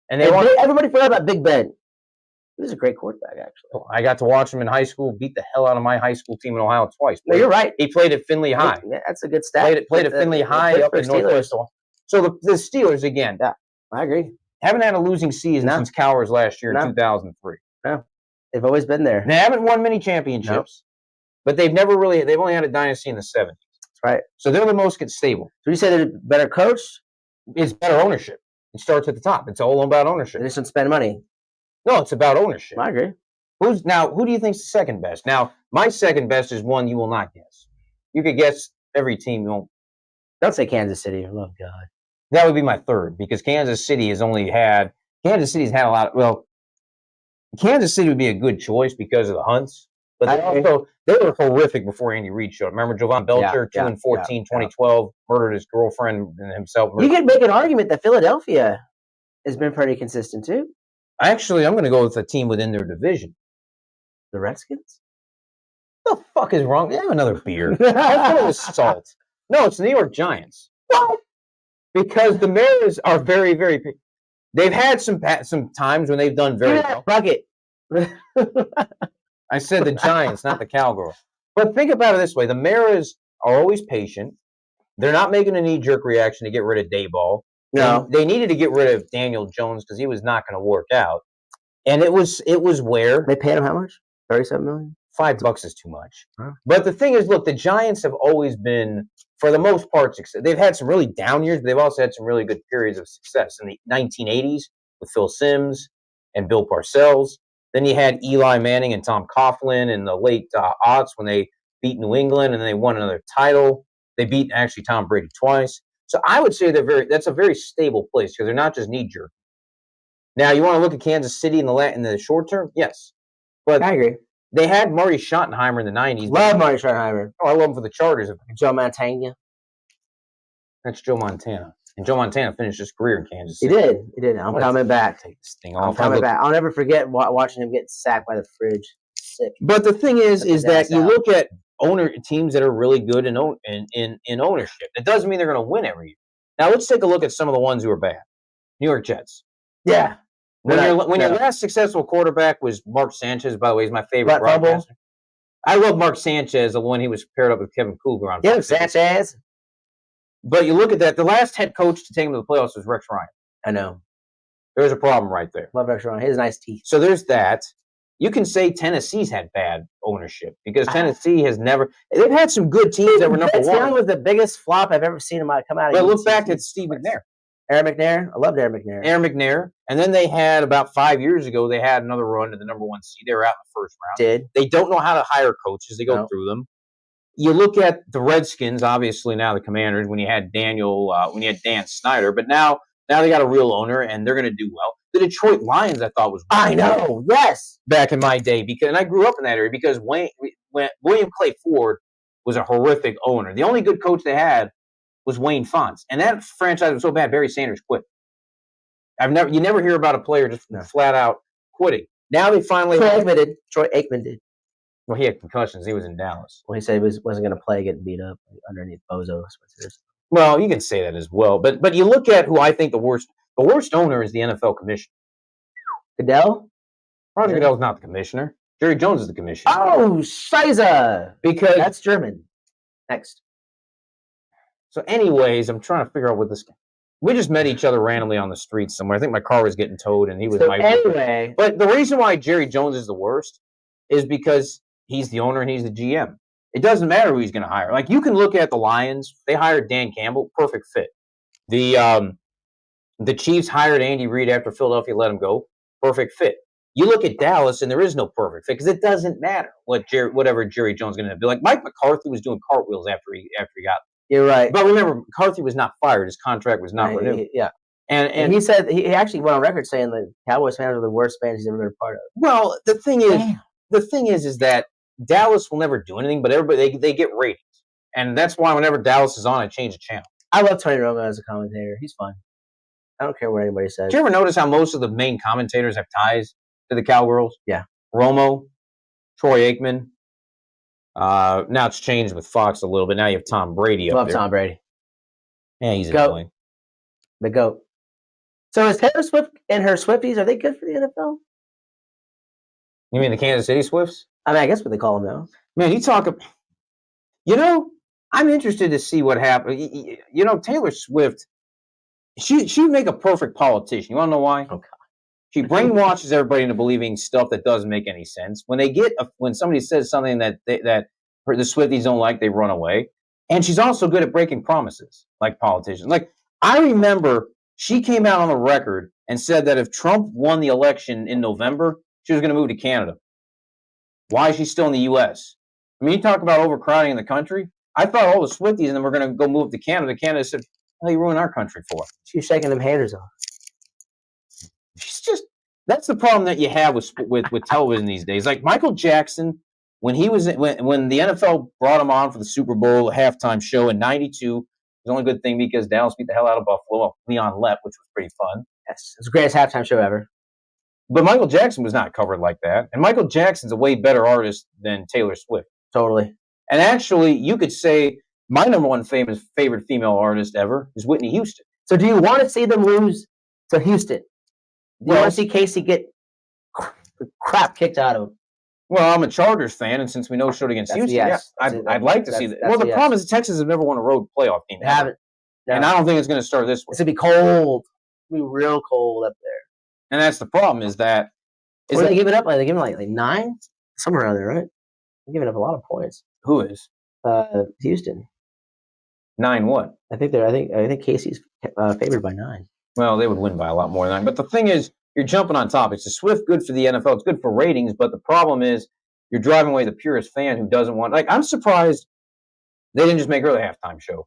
and Everybody forgot about Big Ben. He was a great quarterback, actually. I got to watch him in high school. Beat the hell out of my high school team in Ohio twice. No, you're right. He played at Finley High. Yeah, that's a good stat. Played at Finley High up in Pittsburgh Northwest. So the Steelers again I agree. haven't had a losing season No. since Cowers last year in No. 2003. They've always been there. They haven't won many championships, but they've only had a dynasty in the 70s. That's right. So they're the most stable. So you say they're a better coach? It's better ownership. It starts at the top. It's all about They ownership. just don't spend money. No, it's about ownership. I agree. Who do you think's the second best? Now, my second best is one you will not guess. You could guess every team you won't. Don't say Kansas City. Oh, God. That would be my third because Kansas City's had a lot. Well, Kansas City would be a good choice because of the Hunts, but they were horrific before Andy Reid showed. Remember Jovan Belcher, 2-14, 2012, murdered his girlfriend and himself. You could make an argument that Philadelphia has been pretty consistent, too. Actually, I'm going to go with a team within their division. The Redskins? What the fuck is wrong? Have another beer. Have one of the salt. No, it's the New York Giants. What? Because the Mariners are very, very. They've had some times when they've done very well. Bucket. I said the Giants, not the Cowgirls. But think about it this way: the Mariners are always patient. They're not making a knee-jerk reaction to get rid of Dayball. No. They needed to get rid of Daniel Jones because he was not going to work out. And it was where They paid him how much? $37 million? $5 is too much. Huh. But the thing is, look, the Giants have always been, for the most part, success. They've had some really down years, but they've also had some really good periods of success. In the 1980s with Phil Simms and Bill Parcells. Then you had Eli Manning and Tom Coughlin in the late aughts when they beat New England and then they won another title. They beat actually Tom Brady twice. So I would say that's a very stable place because they're not just knee-jerk. Now, you want to look at Kansas City in the short term? Yes. But I agree. They had Marty Schottenheimer in the 90s. Love Marty Schottenheimer. Oh, I love him for the Chargers. Joe Montana. That's Joe Montana. And Joe Montana finished his career in Kansas He City. did. He did. I'm coming back. Take this thing I'm off. coming back. I'll never forget watching him get sacked by the fridge. Sick. But the thing is That's that you out. look at teams that are really good in ownership. It doesn't mean they're going to win every year. Now let's take a look at some of the ones who are bad. New York Jets. Yeah. When your last successful quarterback was Mark Sanchez, by the way, he's my favorite broadcaster. I love Mark Sanchez when he was paired up with Kevin Kugler on. Yeah, Sanchez. But you look at that. The last head coach to take him to the playoffs was Rex Ryan. I know. There's a problem right there. Love Rex Ryan. He has nice teeth. So there's that. You can say Tennessee's had bad ownership because Tennessee has never. They've had some good teams that were number Vince Young one. was the biggest flop I've ever seen him come out of. But look UNC. back at Steve McNair. Aaron McNair. I loved Aaron McNair. Aaron McNair. And then they had, about 5 years ago, they had another run to the number one seed. They were out in the first round. Did. They don't know how to hire coaches. They go through them. You look at the Redskins, obviously now the Commanders, when you had Dan Snyder, but now they got a real owner and they're going to do well. The Detroit Lions, I thought was I know. Yes. back in my day and I grew up in that area because William Clay Ford was a horrific owner. The only good coach they had was Wayne Fontes, and that franchise was so bad. Barry Sanders quit. You never hear about a player just flat out quitting. Now they finally. Troy Aikman did. Well, he had concussions. He was in Dallas. Well, he said he wasn't going to play, getting beat up underneath Bozo. Well, you can say that as well, but you look at who I think the worst owner is the NFL commissioner. Goodell. Roger Goodell's not the commissioner. Jerry Jones is the commissioner. Oh, Scheiße. Because That's German. Next. So, anyways, I'm trying to figure out what this. We just met each other randomly on the street somewhere. I think my car was getting towed, and he was my. Anyway, but the reason why Jerry Jones is the worst is because he's the owner and he's the GM. It doesn't matter who he's going to hire. Like you can look at the Lions; they hired Dan Campbell, perfect fit. The Chiefs hired Andy Reid after Philadelphia let him go, perfect fit. You look at Dallas, and there is no perfect fit because it doesn't matter whatever Jerry Jones is going to do. Like Mike McCarthy was doing cartwheels after he got. You're right. But remember, McCarthy was not fired; his contract was not renewed. Yeah. And he said he actually went on record saying that Cowboys fans are the worst fans he's ever been a part of. Well, the thing is that Dallas will never do anything, but everybody they get ratings, and that's why whenever Dallas is on, I change the channel. I love Tony Romo as a commentator. He's fun. I don't care what anybody says. Did you ever notice how most of the main commentators have ties to the Cowgirls? Yeah. Romo, Troy Aikman. Now it's changed with Fox a little bit. Now you have Tom Brady up Love there. Tom Brady. Yeah, he's Goat. annoying. The GOAT. So is Taylor Swift and her Swifties, are they good for the NFL? You mean the Kansas City Swifts? I mean, I guess what they call them now. Man, you talk. I'm interested to see what happens. Taylor Swift. She'd make a perfect politician. You want to know why? Okay. She brainwashes everybody into believing stuff that doesn't make any sense. When somebody says something that the Swifties don't like, they run away. And she's also good at breaking promises, like politicians. Like I remember, she came out on the record and said that if Trump won the election in November, she was going to move to Canada. Why is she still in the U.S.? I mean, you talk about overcrowding in the country. I thought all the Swifties and them were going to go move to Canada. Canada said, "What you ruin our country for?" She's shaking them haters off. That's the problem that you have with television these days. Like Michael Jackson, when the NFL brought him on for the Super Bowl halftime show in '92, the only good thing because Dallas beat the hell out of Buffalo, Leon Lepp, which was pretty fun. Yes, it's the greatest halftime show ever. But Michael Jackson was not covered like that, and Michael Jackson's a way better artist than Taylor Swift. Totally. And actually, you could say my number one favorite female artist ever is Whitney Houston. So do you want to see them lose to Houston? Do you want to see Casey get the crap kicked out of him? Well, I'm a Chargers fan, and since we know showed against Houston, yes. I'd like to see that. Well, the problem is the Texans have never won a road playoff game. They haven't. No. And I don't think it's going to start this way. It's going to be cold. It's going to be real cold up there. And that's the problem is that... What are they giving up? Are they giving like 9? Somewhere around there, right? They're giving up a lot of points. Who is? Houston. 9 what? I think Casey's favored by 9. Well, they would win by a lot more than 9. But the thing is, you're jumping on topics. The Swift good for the NFL. It's good for ratings. But the problem is you're driving away the purest fan who doesn't want... Like, I'm surprised they didn't just make her the halftime show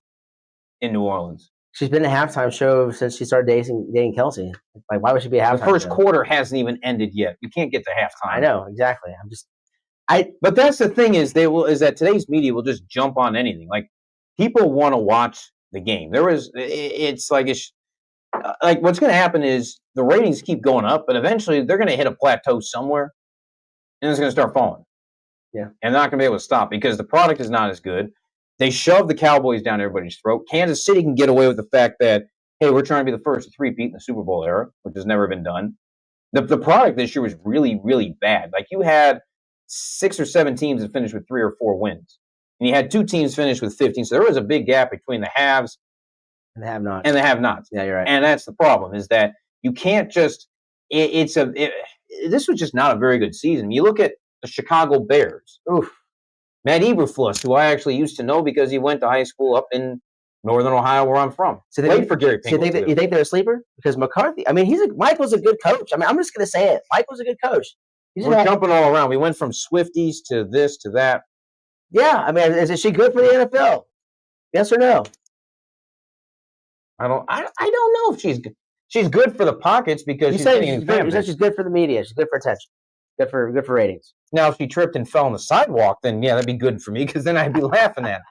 in New Orleans. She's been a halftime show since she started dating Kelsey. Like, why would she be a halftime The first show? quarter hasn't even ended yet. We can't get to halftime. I know, exactly. But that's the thing is that today's media will just jump on anything. Like people want to watch the game. It's like like what's going to happen is the ratings keep going up, but eventually they're going to hit a plateau somewhere, and it's going to start falling. Yeah, and they're not going to be able to stop because the product is not as good. They shove the Cowboys down everybody's throat. Kansas City can get away with the fact that, hey, we're trying to be the first to three-peat in the Super Bowl era, which has never been done. The product this year was really, really bad. Like you had 6 or 7 teams that finished with 3 or 4 wins, and you had 2 teams finish with 15. So there was a big gap between the haves and the have-nots. And the have-nots. Yeah, you're right. And that's the problem is that you can't just. This was just not a very good season. You look at the Chicago Bears. Oof. Matt Eberflus, who I actually used to know because he went to high school up in Northern Ohio, where I'm from. So played for Gary Pinkel. So you think they're a sleeper? Because McCarthy, I mean, Michael's a good coach. I mean, I'm just going to say it. Michael's a good coach. We're jumping all around. We went from Swifties to this to that. Yeah, I mean, is she good for the NFL? Yes or no? I don't know if she's good for the pockets because she's getting in you said she's good for the media. She's good for attention. Good for ratings. Now, if she tripped and fell on the sidewalk, then yeah, that'd be good for me because then I'd be laughing at her.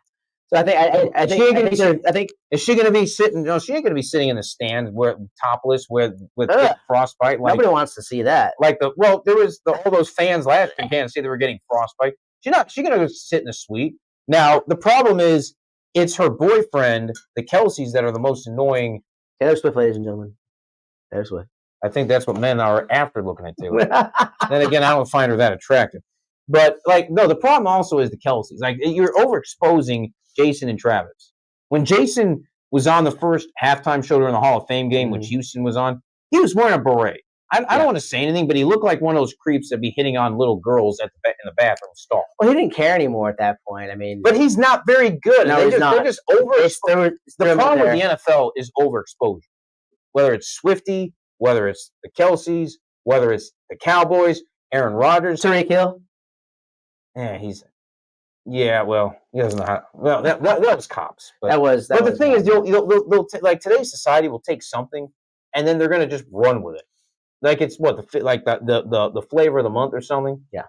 So I think is she going to be sitting? No, she ain't going to be sitting in the stands where topless with frostbite. Like, nobody wants to see that. Like all those fans last year in Kansas City that were getting frostbite. She's going to sit in the suite. Now the problem is it's her boyfriend, the Kelceys, that are the most annoying. Taylor Swift, ladies and gentlemen. Taylor Swift. I think that's what men are after looking at Taylor. Then again, I don't find her that attractive. But the problem also is the Kelceys. Like you're overexposing Jason and Travis. When Jason was on the first halftime show during the Hall of Fame game, which Houston was on, he was wearing a beret. I don't want to say anything, but he looked like one of those creeps that be hitting on little girls in the bathroom stall. Well, he didn't care anymore at that point. I mean, but he's not very good. No, he's not. They're just overexposed. The problem with the NFL is overexposure. Whether it's Swiftie, whether it's the Kelceys, whether it's the Cowboys, Aaron Rodgers, Tyreek Hill. Yeah, well, he doesn't know how. Well, that was cops. But the thing is, they'll like today's society will take something, and then they're going to just run with it. Like it's the flavor of the month or something. Yeah,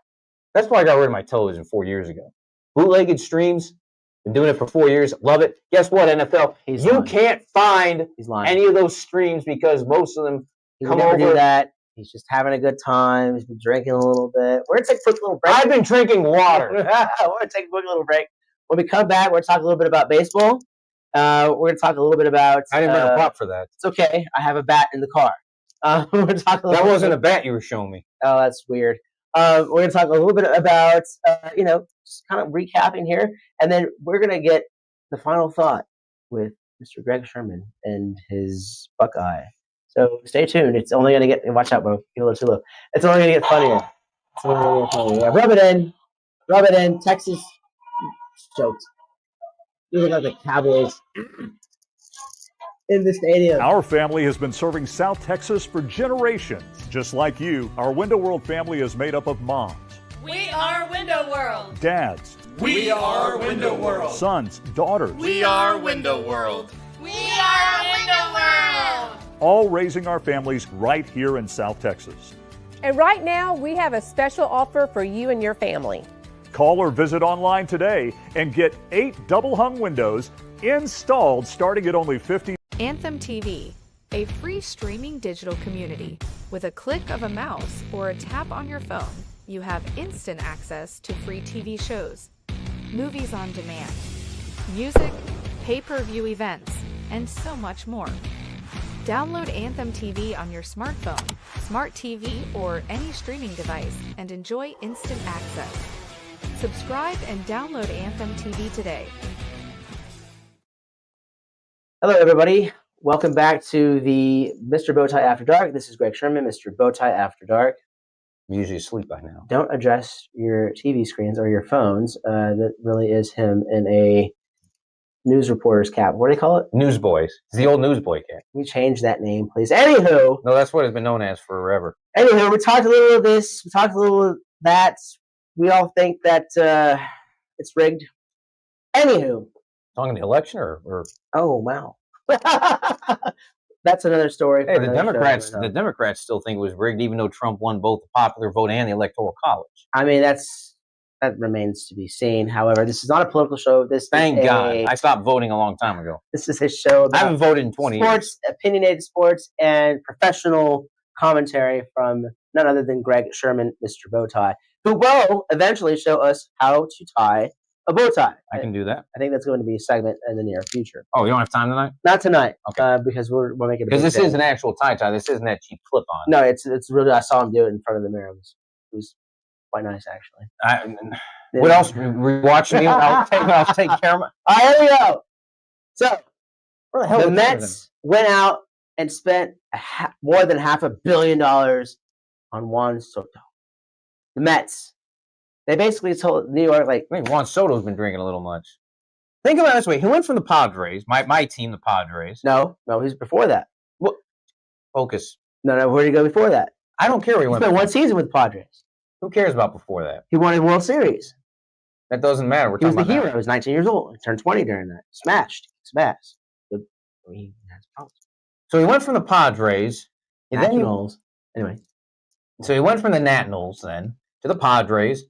that's why I got rid of my television 4 years ago. Bootlegged streams. Been doing it for 4 years. Love it. Guess what, NFL? You can't find any of those streams because most of them come over. Do that. He's just having a good time. He's been drinking a little bit. We're going to take a quick little break. I've been drinking water. We're going to take a quick little break. When we come back, we're going to talk a little bit about baseball. We're going to talk a little bit about... I didn't bring a prop for that. It's okay. I have a bat in the car. We're going to talk a little That wasn't a bat you were showing me. Oh, that's weird. We're going to talk a little bit about, just kind of recapping here. And then we're going to get the final thought with Mr. Greg Sherman and his Buckeye. So stay tuned. It's only going to get, watch out, bro. You're a little too low. It's only going to get funnier. Yeah, rub it in. Texas choked. You look like the Cowboys in the stadium. Our family has been serving South Texas for generations. Just like you, our Window World family is made up of moms. We are Window World. Dads. We are Window World. Sons, daughters. We are Window World. We are Window World. All raising our families right here in South Texas. And right now, we have a special offer for you and your family. Call or visit online today and get 8 double-hung windows installed starting at only $50. Anthem TV, a free streaming digital community. With a click of a mouse or a tap on your phone, you have instant access to free TV shows, movies on demand, music, pay-per-view events, and so much more. Download Anthem TV on your smartphone, smart TV, or any streaming device and enjoy instant access. Subscribe and download Anthem TV today. Hello, everybody. Welcome back to the Mr. Bowtie After Dark. This is Greg Sherman, Mr. Bowtie After Dark. I'm usually asleep by now. Don't adjust your TV screens or your phones. That really is him in a news reporter's cap. What do they call it? Newsboys. It's the old newsboy cap. We change that name, please. Anywho. No, that's what it's been known as forever. Anywho, we talked a little of this. We talked a little of that. We all think that it's rigged. Anywho. Talking the election or? Oh, wow. That's another story. Hey, the Democrats still think it was rigged, even though Trump won both the popular vote and the electoral college. I mean, that's that remains to be seen. However, this is not a political show. Thank God. I stopped voting a long time ago. This is a show I about haven't voted in 20 sports, years. opinionated sports, and professional commentary from none other than Greg Sherman, Mr. Bowtie, who will eventually show us how to tie a bow tie. I can do that. I think that's going to be a segment in the near future. Oh, you don't have time tonight? Not tonight, Okay. because we're making a Because big this is day. an actual tie. This isn't that cheap clip on. No, it's really. I saw him do it in front of the mirror. It was quite nice, actually. What else? Were you watching me? I'll take care of my. All right, here we go. So Where the hell the was Mets went out and spent more than $500 million on Juan Soto. The Mets. They basically told New York, like, I mean, Juan Soto's been drinking a little much. Think about it this way: he went from the Padres, my team, the Padres. no, he's before that. Focus. No, where did he go before that? I don't care where he He went. spent one season with the Padres. Who cares about before that? He won a World Series. That doesn't matter. We're He was talking the about hero. He was 19 years old. He turned 20 during that. Smashed. But he has problems. So he went from the Padres. And then Nationals. Anyway. So he went from the Nationals then to the Padres.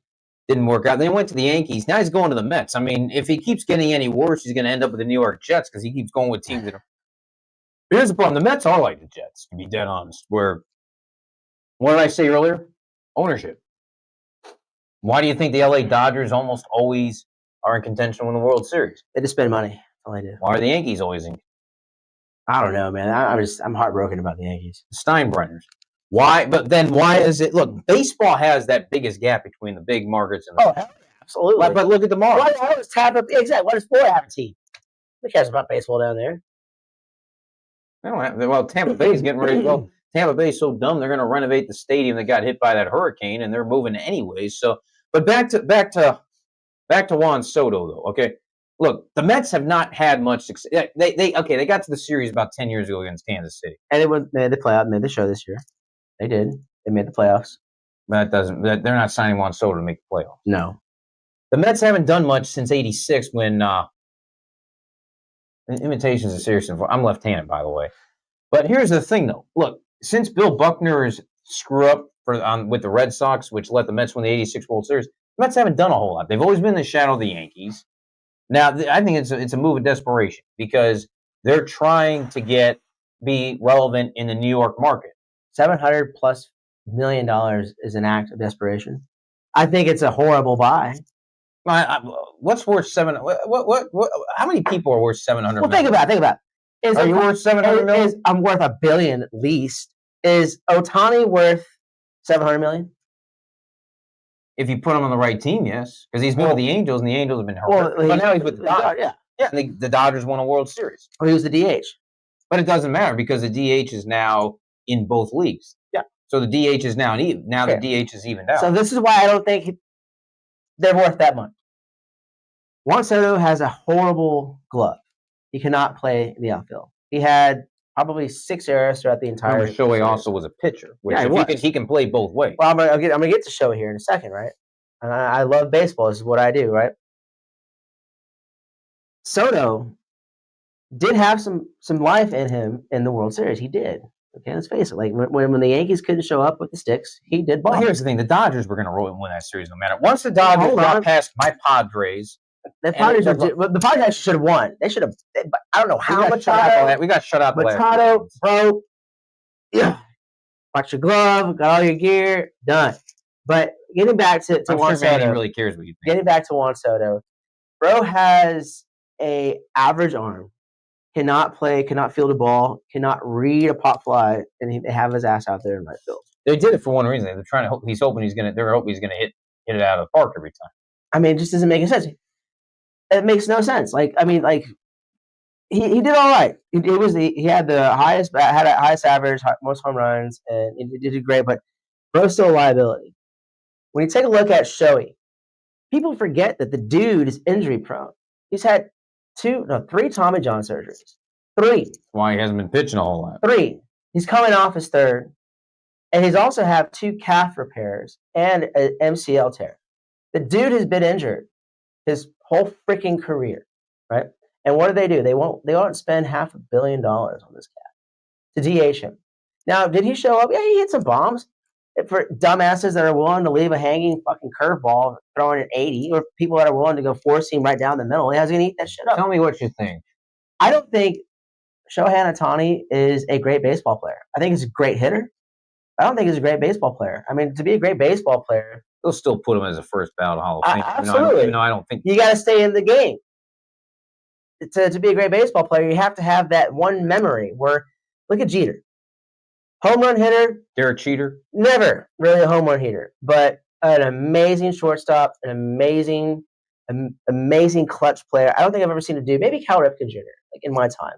Didn't work out. Then he went to the Yankees. Now he's going to the Mets. I mean, if he keeps getting any worse, he's going to end up with the New York Jets because he keeps going with teams that are. Here's the problem: the Mets are like the Jets, to be dead honest. Where, what did I say earlier? Ownership. Why do you think the LA Dodgers almost always are in contention to win the World Series? They just spend money. That's all they do. Why are the Yankees always in? I don't know, man. I'm heartbroken about the Yankees. Steinbrenners. Why? But then why is it? Look, baseball has that biggest gap between the big markets and the. Oh, hell yeah, absolutely. But look at the Why Marlins. does Tampa? Exactly. Why does Florida have a team? Who cares about baseball down there? They don't have, well, Tampa Bay's getting ready. Well, Tampa Bay's so dumb they're going to renovate the stadium that got hit by that hurricane, and they're moving anyways. So, but back to Juan Soto though. Okay, look, the Mets have not had much success. They got to the series about 10 years ago against Kansas City. And it made the playoff, made the show this year. They did. They made the playoffs. But they're not signing Juan Soto to make the playoffs. No. The Mets haven't done much since '86 when imitations are serious. I'm left-handed, by the way. But here's the thing, though. Look, since Bill Buckner's screw up with the Red Sox, which let the Mets win the '86 World Series, the Mets haven't done a whole lot. They've always been in the shadow of the Yankees. Now, I think it's a move of desperation because they're trying to be relevant in the New York market. $700+ million is an act of desperation. I think it's a horrible buy. What's worth What? How many people are worth 700? Well, think about it. Are you worth 700 million? I'm worth $1 billion at least. Is Ohtani worth 700 million? If you put him on the right team, yes, because he's been with the Angels, and the Angels have been hurt. But now he's with the Dodgers. Yeah, the Dodgers won a World Series. Well, he was the DH. But it doesn't matter because the DH is now in both leagues. Yeah. So the DH is now even. Now the DH is evened out. So this is why I don't think they're worth that much. Juan Soto has a horrible glove. He cannot play the outfield. He had probably 6 errors throughout the entire. Shohei also was a pitcher. Which he can play both ways. Well, I'm gonna get to Shohei here in a second, right? I love baseball. This is what I do, right? Soto did have some life in him in the World Series. He did. Okay, let's face it. Like when the Yankees couldn't show up with the sticks, he did. Well, here's the thing: the Dodgers were going to roll and win that series no matter. Once the Dodgers got past my Padres, the Padres actually should have won. They should have. I don't know how much. We got shut out. Machado, bro. Yeah. Watch your glove. Got all your gear. Done. But getting back to Juan Soto, Manny really cares what you think. Getting back to Juan Soto, bro has a average arm. Cannot play, cannot field a ball, cannot read a pop fly, and they have his ass out there in right field. They did it for one reason. They're trying to. He's hoping he's gonna hit it out of the park every time. I mean, it just doesn't make any sense. It makes no sense. He did all right. He had the highest average, most home runs, and he did great. But bro's still a liability. When you take a look at Shohei, people forget that the dude is injury prone. He's had 3 Tommy John surgeries. 3. That's why he hasn't been pitching a whole lot. 3. He's coming off his 3rd. And he's also have 2 calf repairs and an MCL tear. The dude has been injured his whole freaking career, right? And what do? They won't spend $500 million on this cat to DH him. Now, did he show up? Yeah, he hit some bombs. for dumbasses that are willing to leave a hanging fucking curveball, throwing an 80, or people that are willing to go 4-seam right down the middle. How's he gonna eat that shit up? Tell me what you think. I don't think Shohei Ohtani is a great baseball player. I think he's a great hitter. I don't think he's a great baseball player. I mean, to be a great baseball player, They'll still put him as a first ballot Hall of Fame. absolutely. Even though I don't think you got to stay in the game. To be a great baseball player, you have to have that one memory where, look at Jeter. Home run hitter, Derek Jeter. never really a home run hitter, but an amazing shortstop, an amazing clutch player. I don't think I've ever seen a dude, maybe Cal Ripken Jr., like in my time.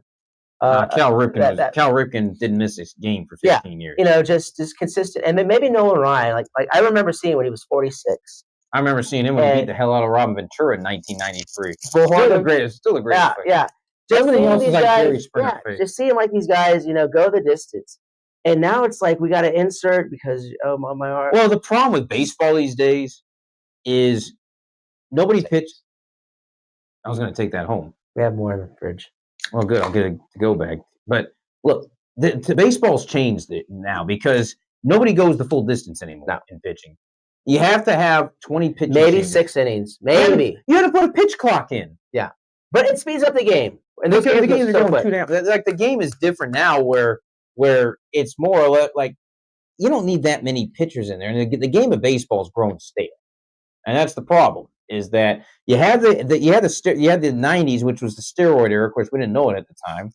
Cal Ripken. Cal Ripken didn't miss this game for 15 years. You know, just consistent. And then maybe Nolan Ryan. Like I remember seeing when he was 46. I remember seeing him when he beat the hell out of Robin Ventura in 1993. Still the greatest. Still the greatest. Yeah. Everything else is like Jerry guys, Springer. just seeing like these guys, you know, go the distance. And now it's like we got to insert because my arm. Well, the problem with baseball these days is nobody pitches. I was going to take that home. We have more in the fridge. Well, good. I'll get a to-go bag. But look, the baseball's changed now because nobody goes the full distance anymore in pitching. You have to have 20 pitches. Maybe 6 innings. Maybe. You have to put a pitch clock in. Yeah. But it speeds up the game. And the game is so going 2 down. Like the game is different now where it's more like you don't need that many pitchers in there. And the game of baseball is growing stale. And that's the problem. Is that you had the 90s, which was the steroid era. Of course, we didn't know it at the time.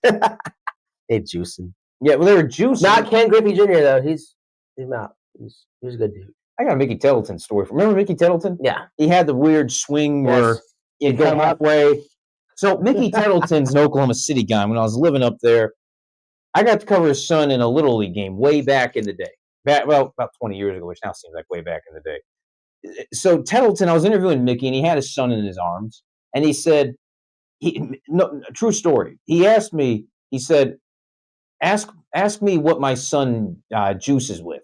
They juicing. Yeah, well, they were juicing. Not Ken Griffey Jr. though. He's not. He's a good dude. I got a Mickey Tettleton story. Remember Mickey Tettleton? Yeah. He had the weird swing where you go halfway. So Mickey Tettleton's an Oklahoma City guy. When I was living up there, I got to cover his son in a Little League game way back in the day. About 20 years ago, which now seems like way back in the day. So Tettleton, I was interviewing Mickey, and he had his son in his arms, and he said, true story. He asked me, he said, ask me what my son juices with.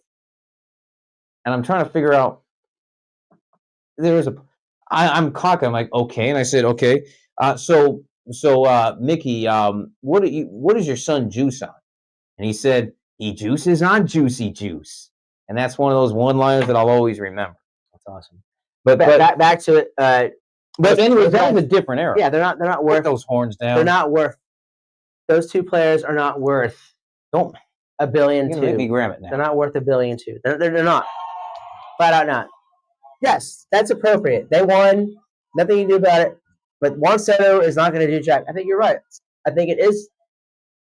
And I'm trying to figure out, I'm cocky. I'm like, okay. And I said, okay. So Mickey, what does your son juice on? And he said, he juices on Juicy Juice. And that's one of those one-liners that I'll always remember. That's awesome. But back to it. But anyway, that was a different era. Yeah, they're not worth. Put those horns down. They're not worth. Those 2 players are not worth. Don't $1 billion. You're gonna make me grab it now. They're not worth $1 billion. They're not. Flat out not. Yes, that's appropriate. They won. Nothing you can do about it. But Juan Soto is not going to do jack. I think you're right. I think it is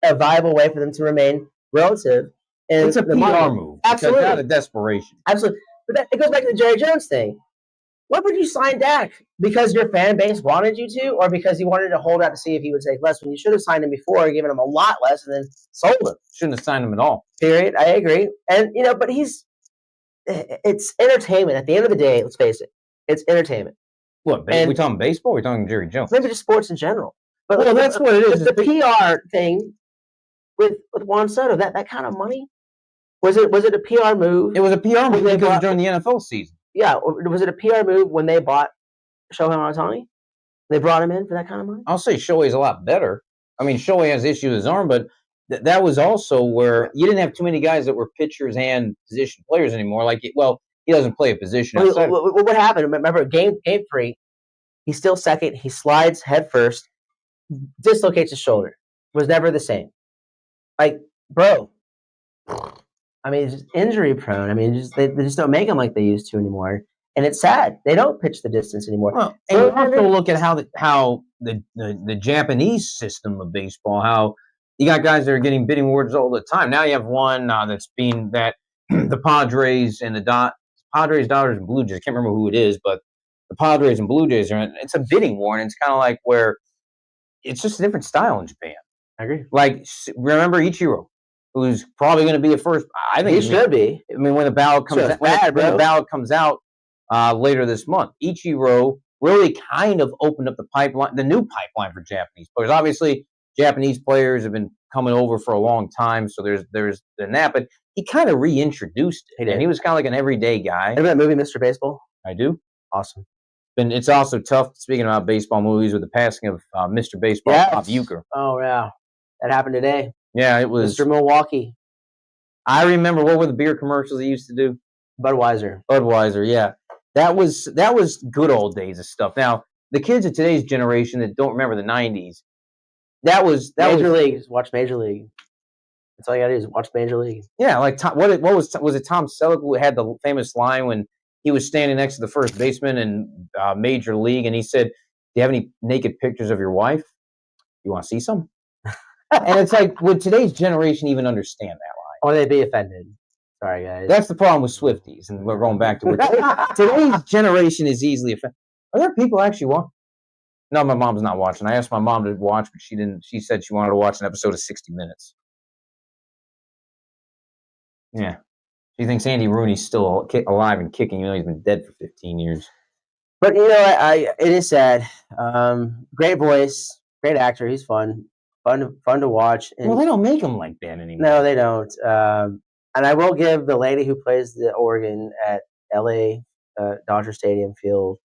a viable way for them to remain relative. And it's a PR move. Absolutely. Out of desperation. Absolutely. But it goes back to the Jerry Jones thing. Why would you sign Dak? Because your fan base wanted you to, or because you wanted to hold out to see if he would take less when you should have signed him before, given him a lot less, and then sold him? Shouldn't have signed him at all. Period. I agree. And, but it's entertainment. At the end of the day, let's face it, it's entertainment. What, we talking baseball or we talking Jerry Jones? Maybe just sports in general. But well, that's what it is. The PR thing with Juan Soto, that kind of money, was it a PR move? It was a PR move because during the NFL season. Yeah, was it a PR move when they bought Shohei Ohtani? They brought him in for that kind of money? I'll say Shohei's a lot better. I mean, Shohei has issues with his arm, but that was also where you didn't have too many guys that were pitchers and position players anymore. He doesn't play a position. What happened? Remember, game 3, he's still second. He slides head first, dislocates his shoulder. Was never the same. Like, bro. I mean, just injury prone. I mean, they just don't make them like they used to anymore, and it's sad. They don't pitch the distance anymore. Well, and you also look at how the Japanese system of baseball, how you got guys that are getting bidding wars all the time. Now you have one that's being that the Padres and the Padres, Dodgers, and Blue Jays. I can't remember who it is, but the Padres and Blue Jays it's a bidding war, and it's kind of like where it's just a different style in Japan. I agree. Like, remember Ichiro, who's probably going to be a first. I think he should be. I mean, when the ballot comes out, when the ballot comes out later this month, Ichiro really kind of opened up the pipeline, the new pipeline for Japanese players. Obviously, Japanese players have been coming over for a long time, so there's that. But he kind of reintroduced it, and he was kind of like an everyday guy. Remember that movie, Mr. Baseball? I do. Awesome. And it's also tough, speaking about baseball movies, with the passing of Mr. Baseball, Bob Uecker. Oh, yeah. That happened today. Yeah, it was. Mr. Milwaukee. I remember, what were the beer commercials he used to do? Budweiser, yeah. That was good old days of stuff. Now, the kids of today's generation that don't remember the 90s, that was Major League. Just watch Major League. That's all you gotta do is watch Major League. Yeah, like what was it? Tom Selleck who had the famous line when he was standing next to the first baseman in Major League, and he said, "Do you have any naked pictures of your wife? You want to see some?" And it's like, would today's generation even understand that line? Or they'd be offended. Sorry, guys. That's the problem with Swifties, and we're going back to it. Today's generation is easily offended. Are there people actually watching? No, my mom's not watching. I asked my mom to watch, but she didn't. She said she wanted to watch an episode of 60 Minutes. Yeah. She thinks Andy Rooney's still alive and kicking, even though he's been dead for 15 years. But, you know, it is sad. Great voice, great actor. He's fun to watch. And well, they don't make him like that anymore. No, they don't. And I will give the lady who plays the organ at L.A. Dodger Stadium field,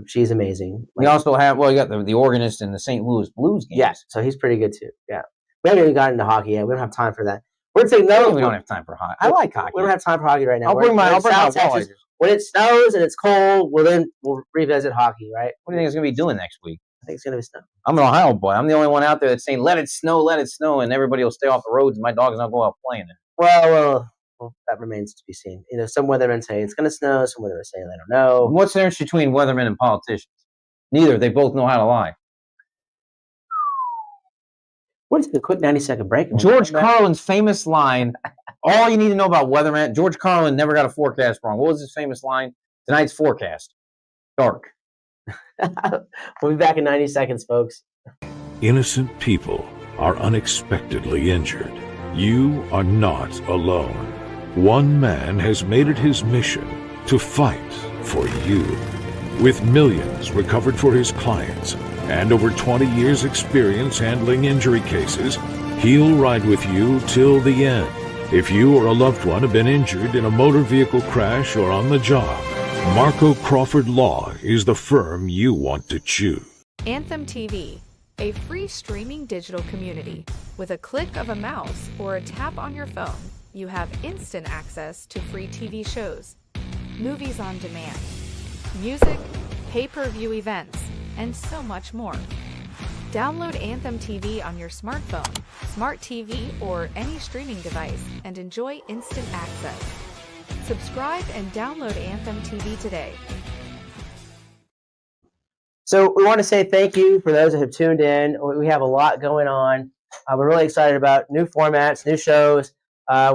she's amazing. We also have, you got the organist in the St. Louis Blues games. Yeah, so he's pretty good too. Yeah. We haven't even gotten into hockey yet. We don't have time for that. We're saying we don't have time for hockey. I like hockey. We don't have time for hockey right now. I'll bring my Texas. When it snows and it's cold, we'll revisit hockey, right? What do you think it's going to be doing next week? I think it's going to be snow. I'm an Ohio boy. I'm the only one out there that's saying, let it snow, and everybody will stay off the roads and my dog's not go out playing it. Well, that remains to be seen. You know, some weathermen say it's going to snow, some weathermen say they don't know. What's the difference between weathermen and politicians? Neither. They both know how to lie. What is the quick 90-second break? George Carlin's famous line, all you need to know about weatherman, George Carlin never got a forecast wrong. What was his famous line? Tonight's forecast. Dark. We'll be back in 90 seconds, folks. Innocent people are unexpectedly injured. You are not alone. One man has made it his mission to fight for you. With millions recovered for his clients and over 20 years' experience handling injury cases, he'll ride with you till the end. If you or a loved one have been injured in a motor vehicle crash or on the job, Marco Crawford Law is the firm you want to choose. Anthem TV, a free streaming digital community. With a click of a mouse or a tap on your phone, you have instant access to free TV shows, movies on demand, music, pay-per-view events, and so much more. Download Anthem TV on your smartphone, smart TV, or any streaming device and enjoy instant access. Subscribe and download Anthem TV today. So we want to say thank you for those that have tuned in. We have a lot going on. We're really excited about new formats, new shows.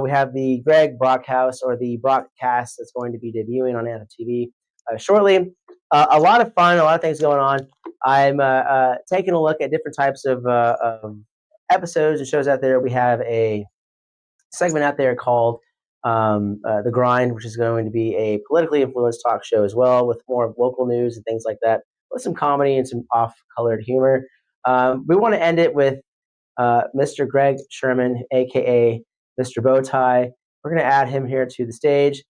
We have the Greg Brockhouse, or the Brockcast, that's going to be debuting on Anthem TV shortly. A lot of fun, a lot of things going on. I'm taking a look at different types of episodes and shows out there. We have a segment out there called The Grind, which is going to be a politically influenced talk show as well, with more local news and things like that, with some comedy and some off-colored humor. We want to end it with Mr. Greg Sherman, a.k.a. Mr. Bowtie. We're going to add him here to the stage.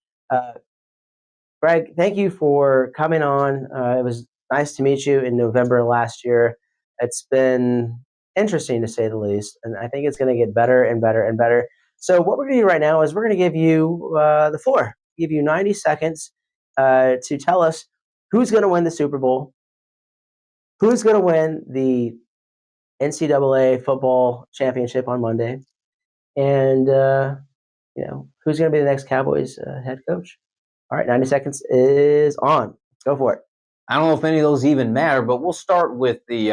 Greg, thank you for coming on. It was nice to meet you in November last year. It's been interesting, to say the least, and I think it's going to get better and better and better. So what we're going to do right now is we're going to give you the floor, give you 90 seconds to tell us who's going to win the Super Bowl, who's going to win the NCAA football championship on Monday, and who's going to be the next Cowboys head coach. All right, 90 seconds is on. Let's go for it. I don't know if any of those even matter, but we'll start with the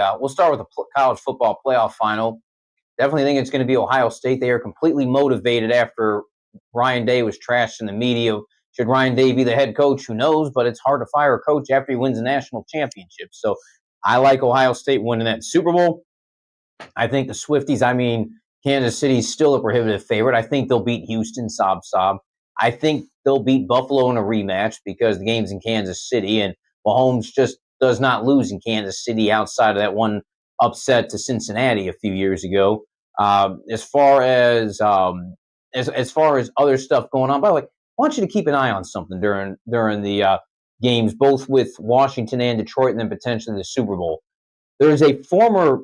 college football playoff final. Definitely think it's going to be Ohio State. They are completely motivated after Ryan Day was trashed in the media. Should Ryan Day be the head coach? Who knows? But it's hard to fire a coach after he wins a national championship. So I like Ohio State winning that Super Bowl. I think the Swifties, Kansas City's still a prohibitive favorite. I think they'll beat Houston, sob. I think they'll beat Buffalo in a rematch because the game's in Kansas City, and Mahomes just does not lose in Kansas City outside of that one upset to Cincinnati a few years ago. As far as other stuff going on, by the way, I want you to keep an eye on something during the games, both with Washington and Detroit, and then potentially the Super Bowl. There is a former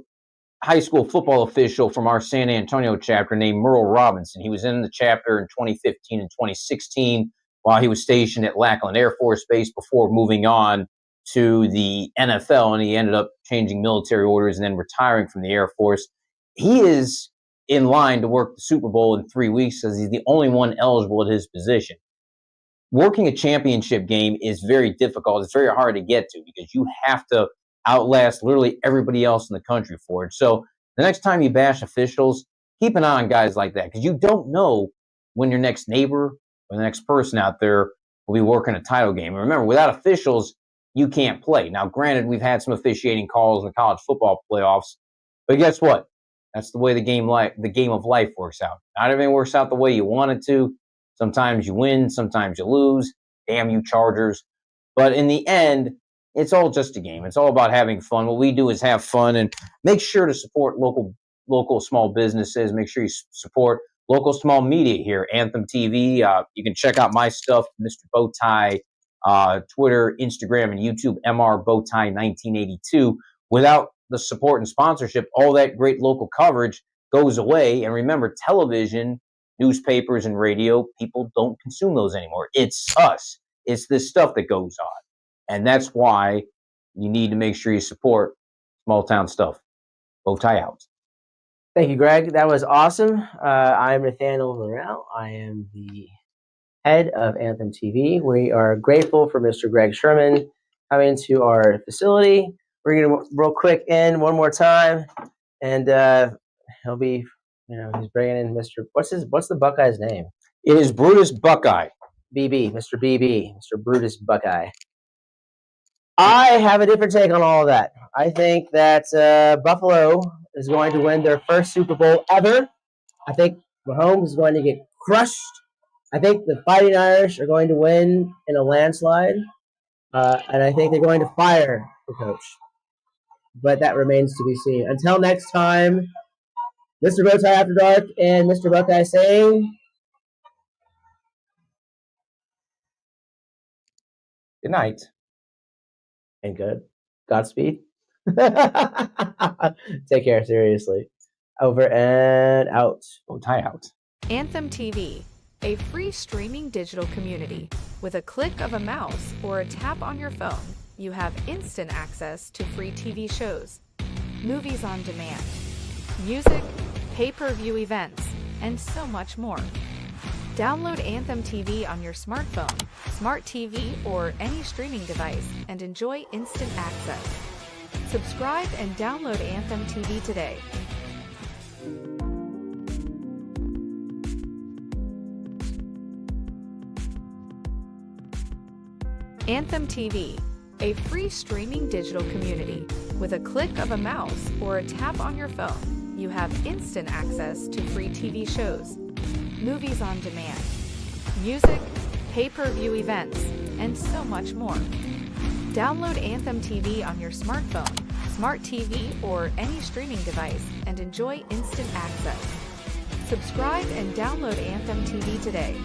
high school football official from our San Antonio chapter named Merle Robinson. He was in the chapter in 2015 and 2016. while he was stationed at Lackland Air Force Base before moving on to the NFL, and he ended up changing military orders and then retiring from the Air Force. He is in line to work the Super Bowl in 3 weeks because he's the only one eligible at his position. Working a championship game is very difficult. It's very hard to get to because you have to outlast literally everybody else in the country for it. So the next time you bash officials, keep an eye on guys like that because you don't know when your next neighbor or the next person out there will be working a title game. And remember, without officials, you can't play. Now, granted, we've had some officiating calls in the college football playoffs, but guess what? That's the way the game of life works out. Not everything works out the way you want it to. Sometimes you win, sometimes you lose. Damn you, Chargers. But in the end, it's all just a game. It's all about having fun. What we do is have fun and make sure to support local small businesses. Make sure you support local small media here, Anthem TV. You can check out my stuff, Mr. Bowtie, Twitter, Instagram, and YouTube, MR Bowtie 1982. Without the support and sponsorship, all that great local coverage goes away. And remember, television, newspapers, and radio, people don't consume those anymore. It's us. It's this stuff that goes on. And that's why you need to make sure you support small town stuff. Bowtie out. Thank you, Greg. That was awesome. I'm Nathaniel Morrell. I am the head of Anthem TV. We are grateful for Mr. Greg Sherman coming to our facility. We're going to real quick in one more time, and he'll be, he's bringing in Mr. What's the Buckeye's name? It is Brutus Buckeye. BB, Mr. BB, Mr. Brutus Buckeye. I have a different take on all of that. I think that Buffalo is going to win their first Super Bowl ever. I think Mahomes is going to get crushed. I think the Fighting Irish are going to win in a landslide. And I think they're going to fire the coach. But that remains to be seen. Until next time, Mr. Bowtie After Dark and Mr. Buckeye saying good night. And good. Godspeed. Take care, seriously. Over and out. Bowtie out. Anthem TV, a free streaming digital community. With a click of a mouse or a tap on your phone, you have instant access to free TV shows, movies on demand, music, pay-per-view events, and so much more. Download Anthem TV on your smartphone, smart TV, or any streaming device and enjoy instant access. Subscribe and download Anthem TV today. Anthem TV, a free streaming digital community. With a click of a mouse or a tap on your phone, you have instant access to free TV shows, movies on demand, music, pay-per-view events, and so much more. Download Anthem TV on your smartphone, smart TV, or any streaming device and enjoy instant access. Subscribe and download Anthem TV today.